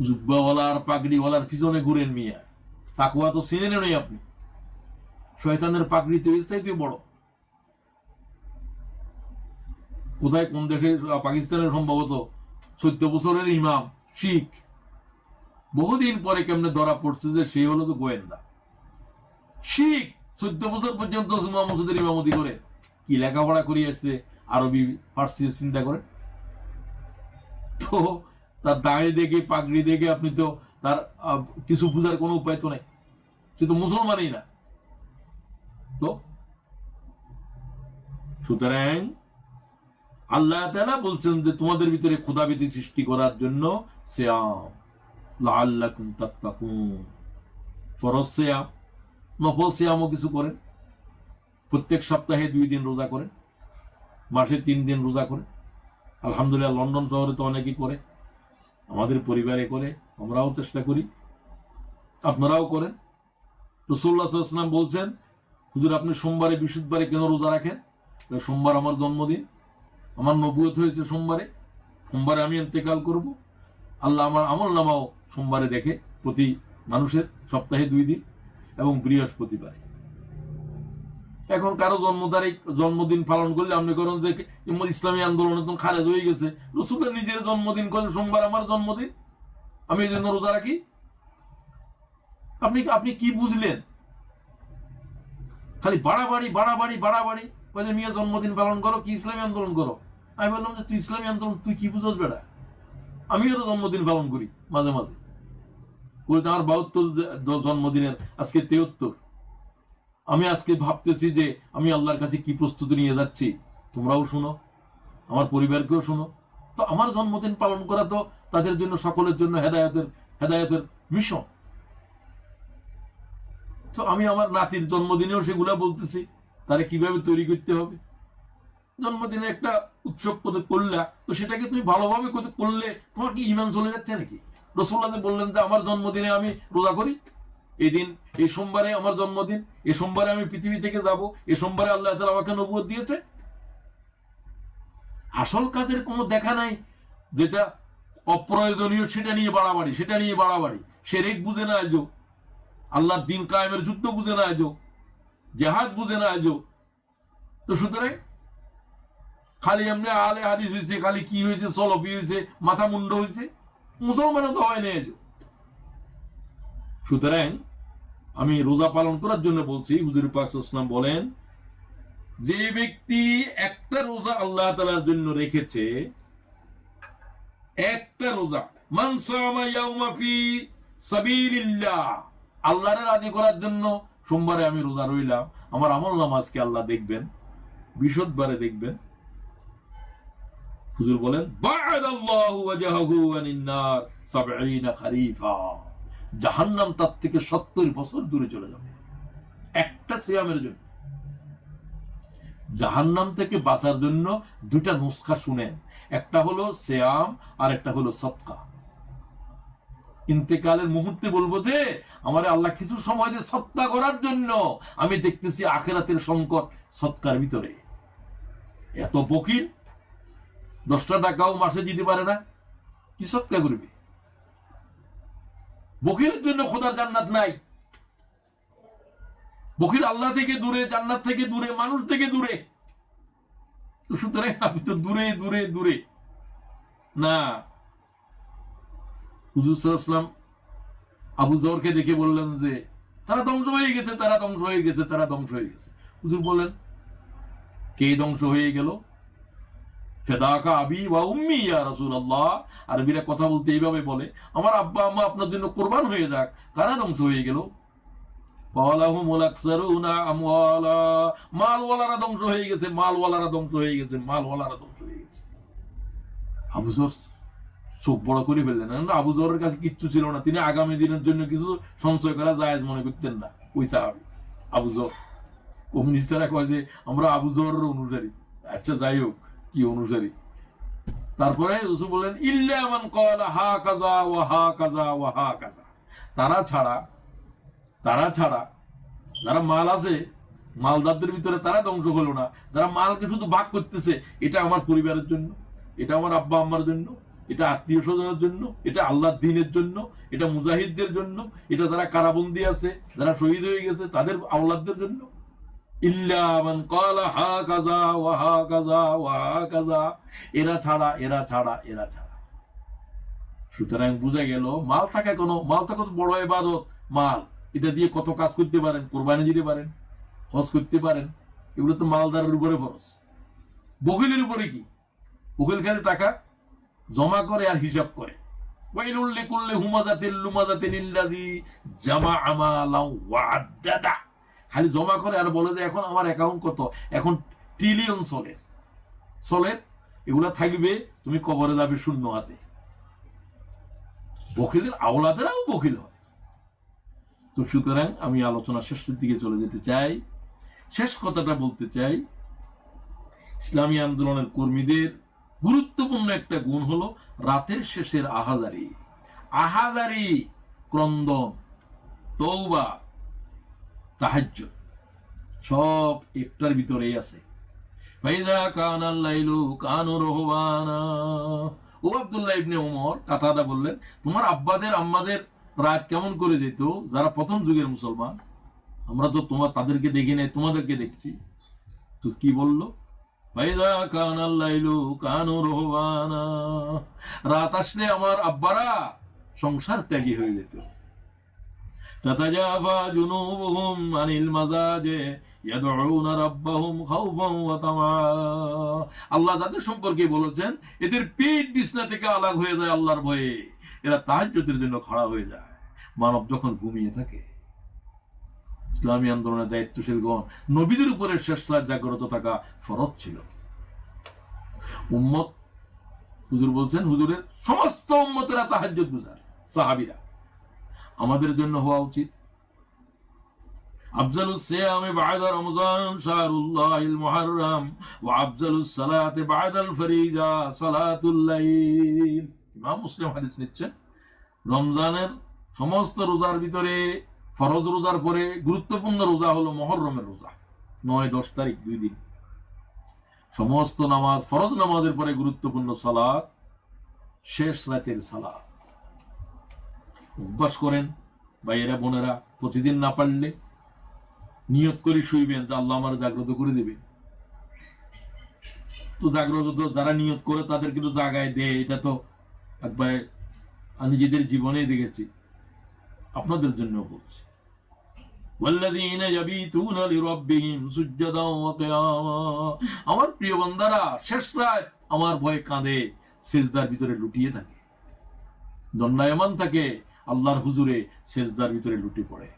জুব্বাওয়ালার পাগড়িওয়ালার পিছনে ঘুরেন মিয়া, তাকওয়া তো চিনেন নেই আপনি। শয়তানের পাগড়িতে এর চাইতে বড়। কোথায় কোন দেশে, পাকিস্তানের সম্ভবত 14 বছরের ইমাম শিখ, বহুদিন পরে কেমনে ধরা পড়ছে যে সে হলো তো গোয়েন্দা শিখ। 14 বছর পর্যন্ত জুমা মসজিদের ইমামতি করে, কি লেখাপড়া করিয়ে আসছে, আরবি ফার্সি চিন্তা করে। তো তার দাঁড়ি দেখে পাগড়ি দেখে আপনি তো তার কিছু বুঝার কোনো উপায় তো নেই, সে তো মুসলমানই না। তো সুতরাং আল্লাহ তাআলা বলছেন যে তোমাদের ভিতরে খোদাভীতি সৃষ্টি করার জন্য সিয়াম লাআল্লাকুম তাত্তাকুন। ফরজ সিয়াম, নফল সিয়ামও কিছু করেন। প্রত্যেক সপ্তাহে 2 দিন রোজা করেন, মাসে 3 দিন রোজা করেন। আলহামদুলিল্লাহ লন্ডন শহরে তো অনেকেই করে, আমাদের পরিবারে করে, আমরাও চেষ্টা করি, আপনারাও করেন। রাসূলুল্লাহ সাল্লাল্লাহু আলাইহি ওয়াসাল্লাম বলছেন হুজুর আপনি সোমবারে বৃহস্পতিবারে কেন রোজা রাখেন? সোমবার আমার জন্মদিন, আমার নবুয়ত হয়েছে সোমবারে, সোমবারে আমি ইন্তেকাল করব। আল্লাহ আমার আমল নামাও সোমবারে দেখে, প্রতি মানুষের সপ্তাহে 2 দিন এবং বৃহস্পতিবারে। এখন কারো জন্মদিন পালন করলে আপনি করেন যে ইসলামী আন্দোলন একদম খারেজ হয়ে গেছে। রসুলের নিজের জন্মদিন করে সোমবার আমার জন্মদিন, আমি এই জন্য রোজা রাখি। আপনি আপনি কি বুঝলেন? খালি বাড়াবাড়ি বাড়াবাড়ি বাড়াবাড়ি, বলে মিয়া জন্মদিন পালন করো কি ইসলামী আন্দোলন করো। আমি বললাম যে তুই ইসলামী আন্দোলন তুই কি বুঝস বেটা? আমিও তো জন্মদিন পালন করি মাঝে মাঝে। বলতে আমার 72 জন্মদিনের আজকে 73। আমি আজকে ভাবতেছি যে আমি আল্লাহর কাছে কি প্রস্তুতি নিয়ে যাচ্ছি, তোমরাও শুনো, আমার পরিবারকেও শুনো। তো আমার জন্মদিন পালন করা তো তাদের জন্য, সকলের জন্য হেদায়েতের মিশন। তো আমি আমার নাতির জন্মদিনেও সেগুলা বলতেছি, তারে কিভাবে তৈরি করতে হবে। জন্মদিনে একটা উৎসব করলে তো সেটাকে তুমি ভালোভাবে করলে তোমার কি ঈমান চলে যাচ্ছে নাকি? রাসূলুল্লাহ বললেন যে আমার জন্মদিনে আমি রোজা করি, এই দিন এই সোমবারে আমার জন্মদিন, এই সোমবারে আমি পৃথিবী থেকে যাব, এই সোমবারে আল্লাহ তাআলা আমাকে নবুয়ত দিয়েছে। আসল কাজের কোনো দেখা নাই, যেটা অপ্রয়োজনীয় সেটা নিয়ে বাড়াবাড়ি, সেটা নিয়ে বাড়াবাড়ি। শিরক বুঝে না আজও, আল্লাহর দিন কায়েমের যুদ্ধ বুঝে না আজও, জিহাদ বুঝে না আজও। তো সুতরাং খালি এমনি আলে হাদিস হয়েছে, খালি কি হয়েছে, সলফি হয়েছে, মাথা মুন্ড হয়েছে, মুসলমানও তো হয় না আজও। সুতরাং আমি রোজা পালন করার জন্য বলছি। হুজুর পাক সাল্লাল্লাহু আলাইহি ওয়াসাল্লাম বলেন, যে ব্যক্তি একটা রোজা আল্লাহ তাআলার জন্য রেখেছে, একটা রোজা, মান সামা ইয়াউমা ফি সাবিলিল্লাহ, আল্লাহর রাজি করার জন্য সোমবারে আমি রোজা রইলাম, আমার আমলনামা আজকে আল্লাহ দেখবেন, বিশদবারে দেখবেন। হুজুর বলেন, বা'দাল্লাহু ওয়াজহাহু আনিন নার 70 খরিফা, জাহান্নাম তার থেকে 70 বছর দূরে চলে যাবে একটা সিয়ামের জন্য। জাহান্নাম থেকে বাঁচার জন্য দুটা নুসখা শুনেন, একটা হলো সিয়াম আর একটা হলো সদকা। ইন্তেকালের মুহূর্তে বলবো যে আমারে আল্লাহ কিছু সময় দিয়ে সদকা করার জন্য, আমি দেখতেছি আখিরাতের সংকট সদকার ভিতরে। এত বকিল 10টা টাকাও মাসে দিতে পারে না, কি সদকা করবে? বকিলের জন্য খোদার জান্নাত নাই। বকিল আল্লাহ থেকে দূরে, জান্নাত থেকে দূরে, মানুষ থেকে দূরে। তো সুতরাং আপনি তো দূরে দূরে দূরে না। হুজুর সাল্লাল্লাহু আলাইহি ওয়াসাল্লাম আবু যরকে দেখে বললেন যে তারা ধ্বংস হয়ে গেছে, তারা ধ্বংস হয়ে গেছে, তারা ধ্বংস হয়ে গেছে। হুজুর বললেন, কে ধ্বংস হয়ে গেল? ফেদাকা আবি ওয়া উম্মি ইয়া রাসূলুল্লাহ। আরবিরা কথা বলতে এইভাবে বলে, আমার আব্বা আম্মা আপনার জন্য কুরবান হয়ে যাক। কারা ধ্বংস হয়ে গেল? ফালাহুমুল আকসারুনা আমওয়ালা, মালওয়ালারা ধ্বংস হয়ে গেছে, মালওয়ালারা ধ্বংস হয়ে গেছে, মালওয়ালারা ধ্বংস হয়ে গেছে। আবু যর চোখ বড় করে ফেললেন। আবু যরের কাছে কিচ্ছু ছিল না, তিনি আগামী দিনের জন্য কিছু সঞ্চয় করা জায়েজ মনে করতেন না। ওই সাহাবী আবু যর। কমিউনিস্টরা কয় যে আমরা আবু যরের অনুসারী। আচ্ছা যাই হোক, কি অনুসারী? তারপরে রাসূল বলেন, ইল্লা মান ক্বালা হাকাযা ওয়া হাকাযা ওয়া হাকাযা, তারা ছাড়া যারা মাল আছে, মালদারদের ভিতরে তারা ধ্বংস হলো না, যারা মালকে শুধু ভাগ করতেছে, এটা আমার পরিবারের জন্য, এটা আমার আব্বা আম্মার জন্য, এটা আত্মীয় স্বজনের জন্য, এটা আল্লাহর দ্বীনের জন্য, এটা মুজাহিদদের জন্য, এটা যারা কারাবন্দী আছে, যারা শহীদ হয়ে গেছে তাদের আওলাদদের জন্য। ইল্লা মান ক্বালা হাকাযা ওয়া হাকাযা ওয়া হাকাযা, এরা ছাড়া। সুতরাং বুঝা গেল মাল থাকা তো বড় ইবাদত। মাল এটা দিয়ে কত কাজ করতে পারেন, কোরবানি দিতে পারেন, হজ করতে পারেন, এগুলো তো মালদারের উপরে খরচ। বকিলের উপরে কি? বকিল খালি টাকা জমা করে আর হিসাব করে। ওয়াইলুল লিকুল্লি হুমাযাতিল লুমাযাতিন ইল্লাযী জামাআ মালান ওয়া আদ্দাদা, খালি জমা করে আর বলে যে এখন আমার অ্যাকাউন্ট কত, এখন ট্রিলিয়ন সলের এগুলা থাকবে, তুমি কবরে যাবে শূন্য হাতে। বকিলের আওলাদেরাও বকিল হয়। তো সুতরাং আমি আলোচনা শেষের দিকে চলে যেতে চাই। শেষ কথাটা বলতে চাই, ইসলামী আন্দোলনের কর্মীদের গুরুত্বপূর্ণ একটা গুণ হলো রাতের শেষের আহাজারি, ক্রন্দন, তওবা, তাহাজ্জুদ, সব একটার ভিতরেই আছে। ফাইজা কানাল লাইলু কানু রহবানা। ও আব্দুল্লাহ ইবনে ওমর কাতাদা বললেন, তোমার আব্বাদের আম্মাদের রাত কেমন করে যেত, যারা প্রথম যুগের মুসলমান? আমরা তো তাদেরকে দেখি নাই, তোমাদেরকে দেখছি। তো কি বললো? ফাইদা কানাল লাইলু কানু রহবানা, রাত আসলে আমার আব্বারা সংসার ত্যাগী হয়ে যেত। তাতাজাফা জুনুবুহুম আনিল মাজাজে ইয়াদউনা রাব্বাহুম খাউফান ওয়া তামা। আল্লাহ যাদের সম্পর্কে বলেছেন এদের পিঠ বিছনা থেকে আলাদা হয়ে যায় আল্লাহর ভয়ে, এরা তাহাজ্জুদের জন্য খাড়া হয়ে যায় মানব যখন ঘুমিয়ে থাকে। ইসলামী আন্দোলনের দায়িত্বশীলগণ, নবীদের উপরে শেষ রাত জাগ্রত থাকা ফরজ ছিল। উম্মত, হুজুর বলছেন হুজুরের সমস্ত উম্মতেরা তাহাজ্জুদ গুজার, সাহাবীরা। আমাদের জন্য হওয়া উচিত আফজালুস সিয়ামে বা'দা রমজান শাহরুল্লাহিল মুহাররম ওয়া আফজালুস সালাতে বা'দাল ফরিজা সালাতুল লাইল। ইমাম মুসলিম হাদিস নিচ্ছেন, রমজানের সমস্ত রোজার ভিতরে ফরজ রোজার পরে গুরুত্বপূর্ণ রোজা হলো মুহররমের রোজা, 9-10 তারিখ, 2 দিন। সমস্ত নামাজ, ফরজ নামাজের পরে গুরুত্বপূর্ণ সালাত শেষ রাতের সালাত। অভ্যাস করেন ভাইয়েরা বোনেরা, প্রতিদিন না পারলে নিয়ত করে শুইবেন যে আল্লাহ আমার জাগ্রত করে দেবে। তো জাগ্রত তো যারা নিয়ত করে তাদের কিন্তু জাগায় দেয়, এটা তো একবার নিজেদের জীবনে দেখেছি, আপনাদের জন্য বলছি। ওয়াল্লাযীনা ইয়াবীতুনা লিরাব্বিহিম সুজদান ওয়া কিয়ামা, আমার প্রিয় বান্দারা শেষ রাত আমার ভয়ে কাঁদে, সিজদার ভিতরে লুটিয়ে থাকে, দণ্ডায়মান থাকে আল্লাহর হুজুরে, সিজদার ভিতরে লুটিয়ে পড়ে।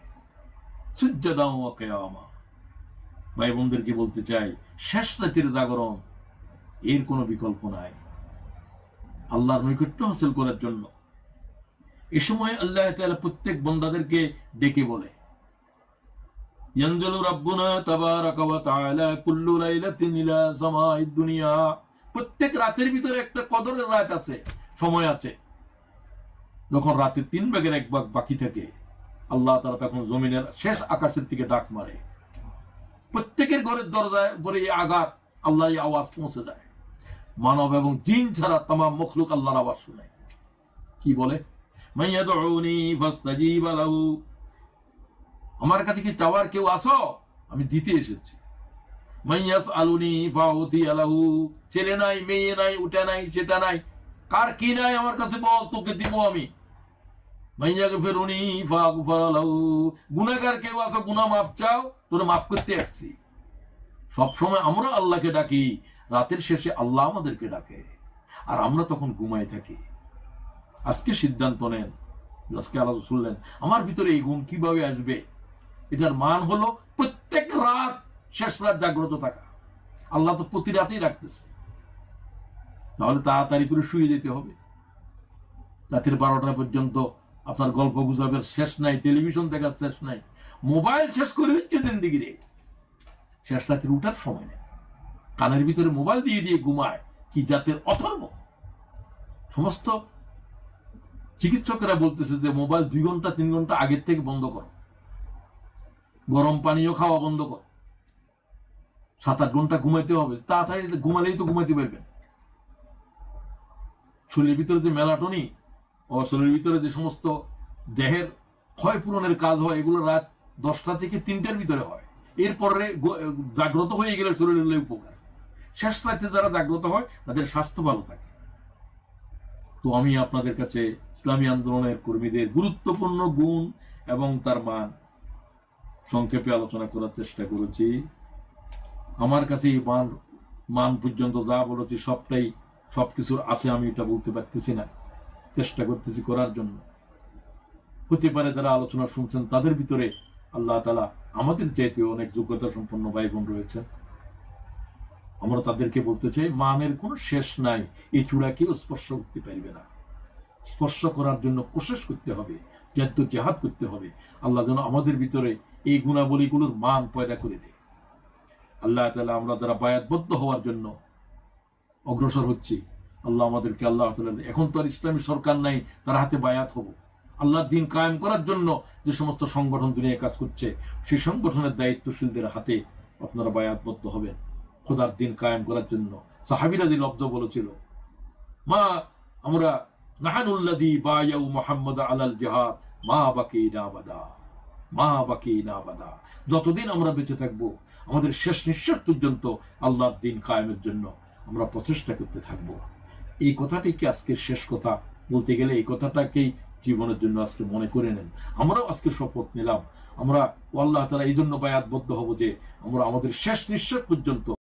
সুজদান ওয়া কিয়ামা। ভাই বোনদেরকে বলতে চাই, শেষ রাতের জাগরণ এর কোনো বিকল্প নাই আল্লাহর নৈকট্য হাসিল করার জন্য। এ সময় আল্লাহ তাআলা প্রত্যেক বান্দাদেরকে ডেকে বলে, ইয়ানজিলু রাব্বুনা তাবারাকা ওয়া তাআলা কুল্লু লাইলাতিন ইলা সামাঈদ দুনিয়া। প্রত্যেক রাতের ভিতরে একটা কদরের রাত আছে, সময় আছে। যখন রাতের 3 ভাগের 1 ভাগ বাকি থাকে, আল্লাহ তাআলা তখন জমিনের শেষ আকাশের দিকে ডাক মারে। প্রত্যেকের ঘরের দরজায় পরে এই আঘাত, আল্লাহর এই আওয়াজ পৌঁছে যায়। মানব এবং জিন ছাড়া তামাম মখলুক আল্লাহর আওয়াজ শুনে। কি বলে? মাইয়াদউনি ফাস্তাজিবা লাহু, আমার কাছে কি চাওয়ার কেউ আসো? আমি দিতে এসেছি। মাইয়াস আলুনি ফাউতিয়া লাহু, ছেলে নাই, মেয়ে নাই, উঠা নাই, সেটা নাই, কার কি নাই আমার কাছে বল, তোকে দিব আমি। মাইয়াগফিরুনি ফাগফার লাহু, গুনাহগার কেউ আসো, গুনাহ মাফ চাও, তোরে মাফ করতে আসছি। সবসময় আমরা আল্লাহকে ডাকি, রাতের শেষে আল্লাহ আমাদেরকে ডাকে, আর আমরা তখন ঘুমাই থাকি। আজকে সিদ্ধান্ত নেন, আজকে আল্লাহ শুনলেন আমার ভিতরে এই গুণ কিভাবে আসবে। এটার মান হলো প্রত্যেক রাত শেষ রাত জাগ্রত থাকা। আল্লাহ তো প্রতি রাতেই ডাকতেছে, তাহলে তাড়াতাড়ি করে শুয়ে যেতে হবে। রাতের 12টা পর্যন্ত আপনার গল্প গুজবের শেষ নাই, টেলিভিশন দেখার শেষ নাই, মোবাইল শেষ করে দিচ্ছে জিন্দেগিরে। শেষ রাতের উঠার সময় নেই, কানের ভিতরে মোবাইল দিয়ে দিয়ে ঘুমায়। কি জাতের অথর্ব! সমস্ত চিকিৎসকেরা বলতেছে যে মোবাইল 2 ঘন্টা 3 ঘন্টা আগের থেকে বন্ধ করো, গরম পানীয় খাওয়া বন্ধ করো, 7-8 ঘন্টা ঘুমাইতে হবে। তাড়াতাড়ি ঘুমালেই তো ঘুমাইতে পারবেন। শরীরের ভিতরে যে মেলাটোনিন ও শরীরের ভিতরে যে সমস্ত দেহের ক্ষয় পূরণের কাজ হয়, এগুলো রাত 10টা থেকে 3টার ভিতরে হয়। এরপরে জাগ্রত হয়ে গেলে শরীরের উপকার। শেষ রাতে যারা জাগ্রত হয় তাদের স্বাস্থ্য ভালো থাকে। তো আমি আপনাদের কাছে ইসলামী আন্দোলনের কর্মীদের গুরুত্বপূর্ণ গুণ এবং তার মান সংক্ষেপে আলোচনা করার চেষ্টা করেছি। আমার কাছে এই মান পর্যন্ত যা বলেছি সবটাই, সবকিছুর আছে, আমি এটা বলতে পারতেছি না, চেষ্টা করতেছি করার জন্য। হতে পারে যারা আলোচনা শুনছেন তাদের ভিতরে আল্লাহ তাআলা আমাদের চাইতে অনেক যোগ্যতা সম্পন্ন ভাই বোন রয়েছে। আমরা তাদেরকে বলতে চাই, মানের কোনো শেষ নাই, এই চূড়া কেউ স্পর্শ করতে পারবে না। স্পর্শ করার জন্য কোশিশ করতে হবে, জেহাদ করতে হবে। আল্লাহ যেন আমাদের ভিতরে এই গুণাবলীগুলোর মান পয়দা করে দেয়। আল্লাহ তাআলা আমরা যারা বায়াতবদ্ধ হওয়ার জন্য অগ্রসর হচ্ছি, আল্লাহ আমাদেরকে, আল্লাহ তাআলা, এখন তো আর ইসলামী সরকার নাই তার হাতে বায়াত হব। আল্লাহর দ্বীন কায়েম করার জন্য যে সমস্ত সংগঠন দুনিয়ায় কাজ করছে, সেই সংগঠনের দায়িত্বশীলদের হাতে আপনারা বায়াতবদ্ধ হবেন খোদার দ্বীন কায়েম করার জন্য। সাহাবীরা যে লফজ বলেছিল, মা আমরা নাহানুল্লাযী বায়াউ মুহাম্মাদ আলাল জিহাদ মা বাকিনা আবাদা, মা বাকি না বাদা, যতদিন আমরা বেঁচে থাকবো আমাদের শেষ নিঃশ্বাস পর্যন্ত আল্লাহর দিন কায়েমের জন্য আমরা প্রচেষ্টা করতে থাকবো। এই কথাটিকে আজকের শেষ কথা বলতে গেলে এই কথাটাকেই জীবনের জন্য আজকে মনে করে নেন। আমরাও আজকে শপথ নিলাম, আমরা আল্লাহ তাআলা এই জন্য বায়াতবদ্ধ হব যে আমরা আমাদের শেষ নিঃশ্বাস পর্যন্ত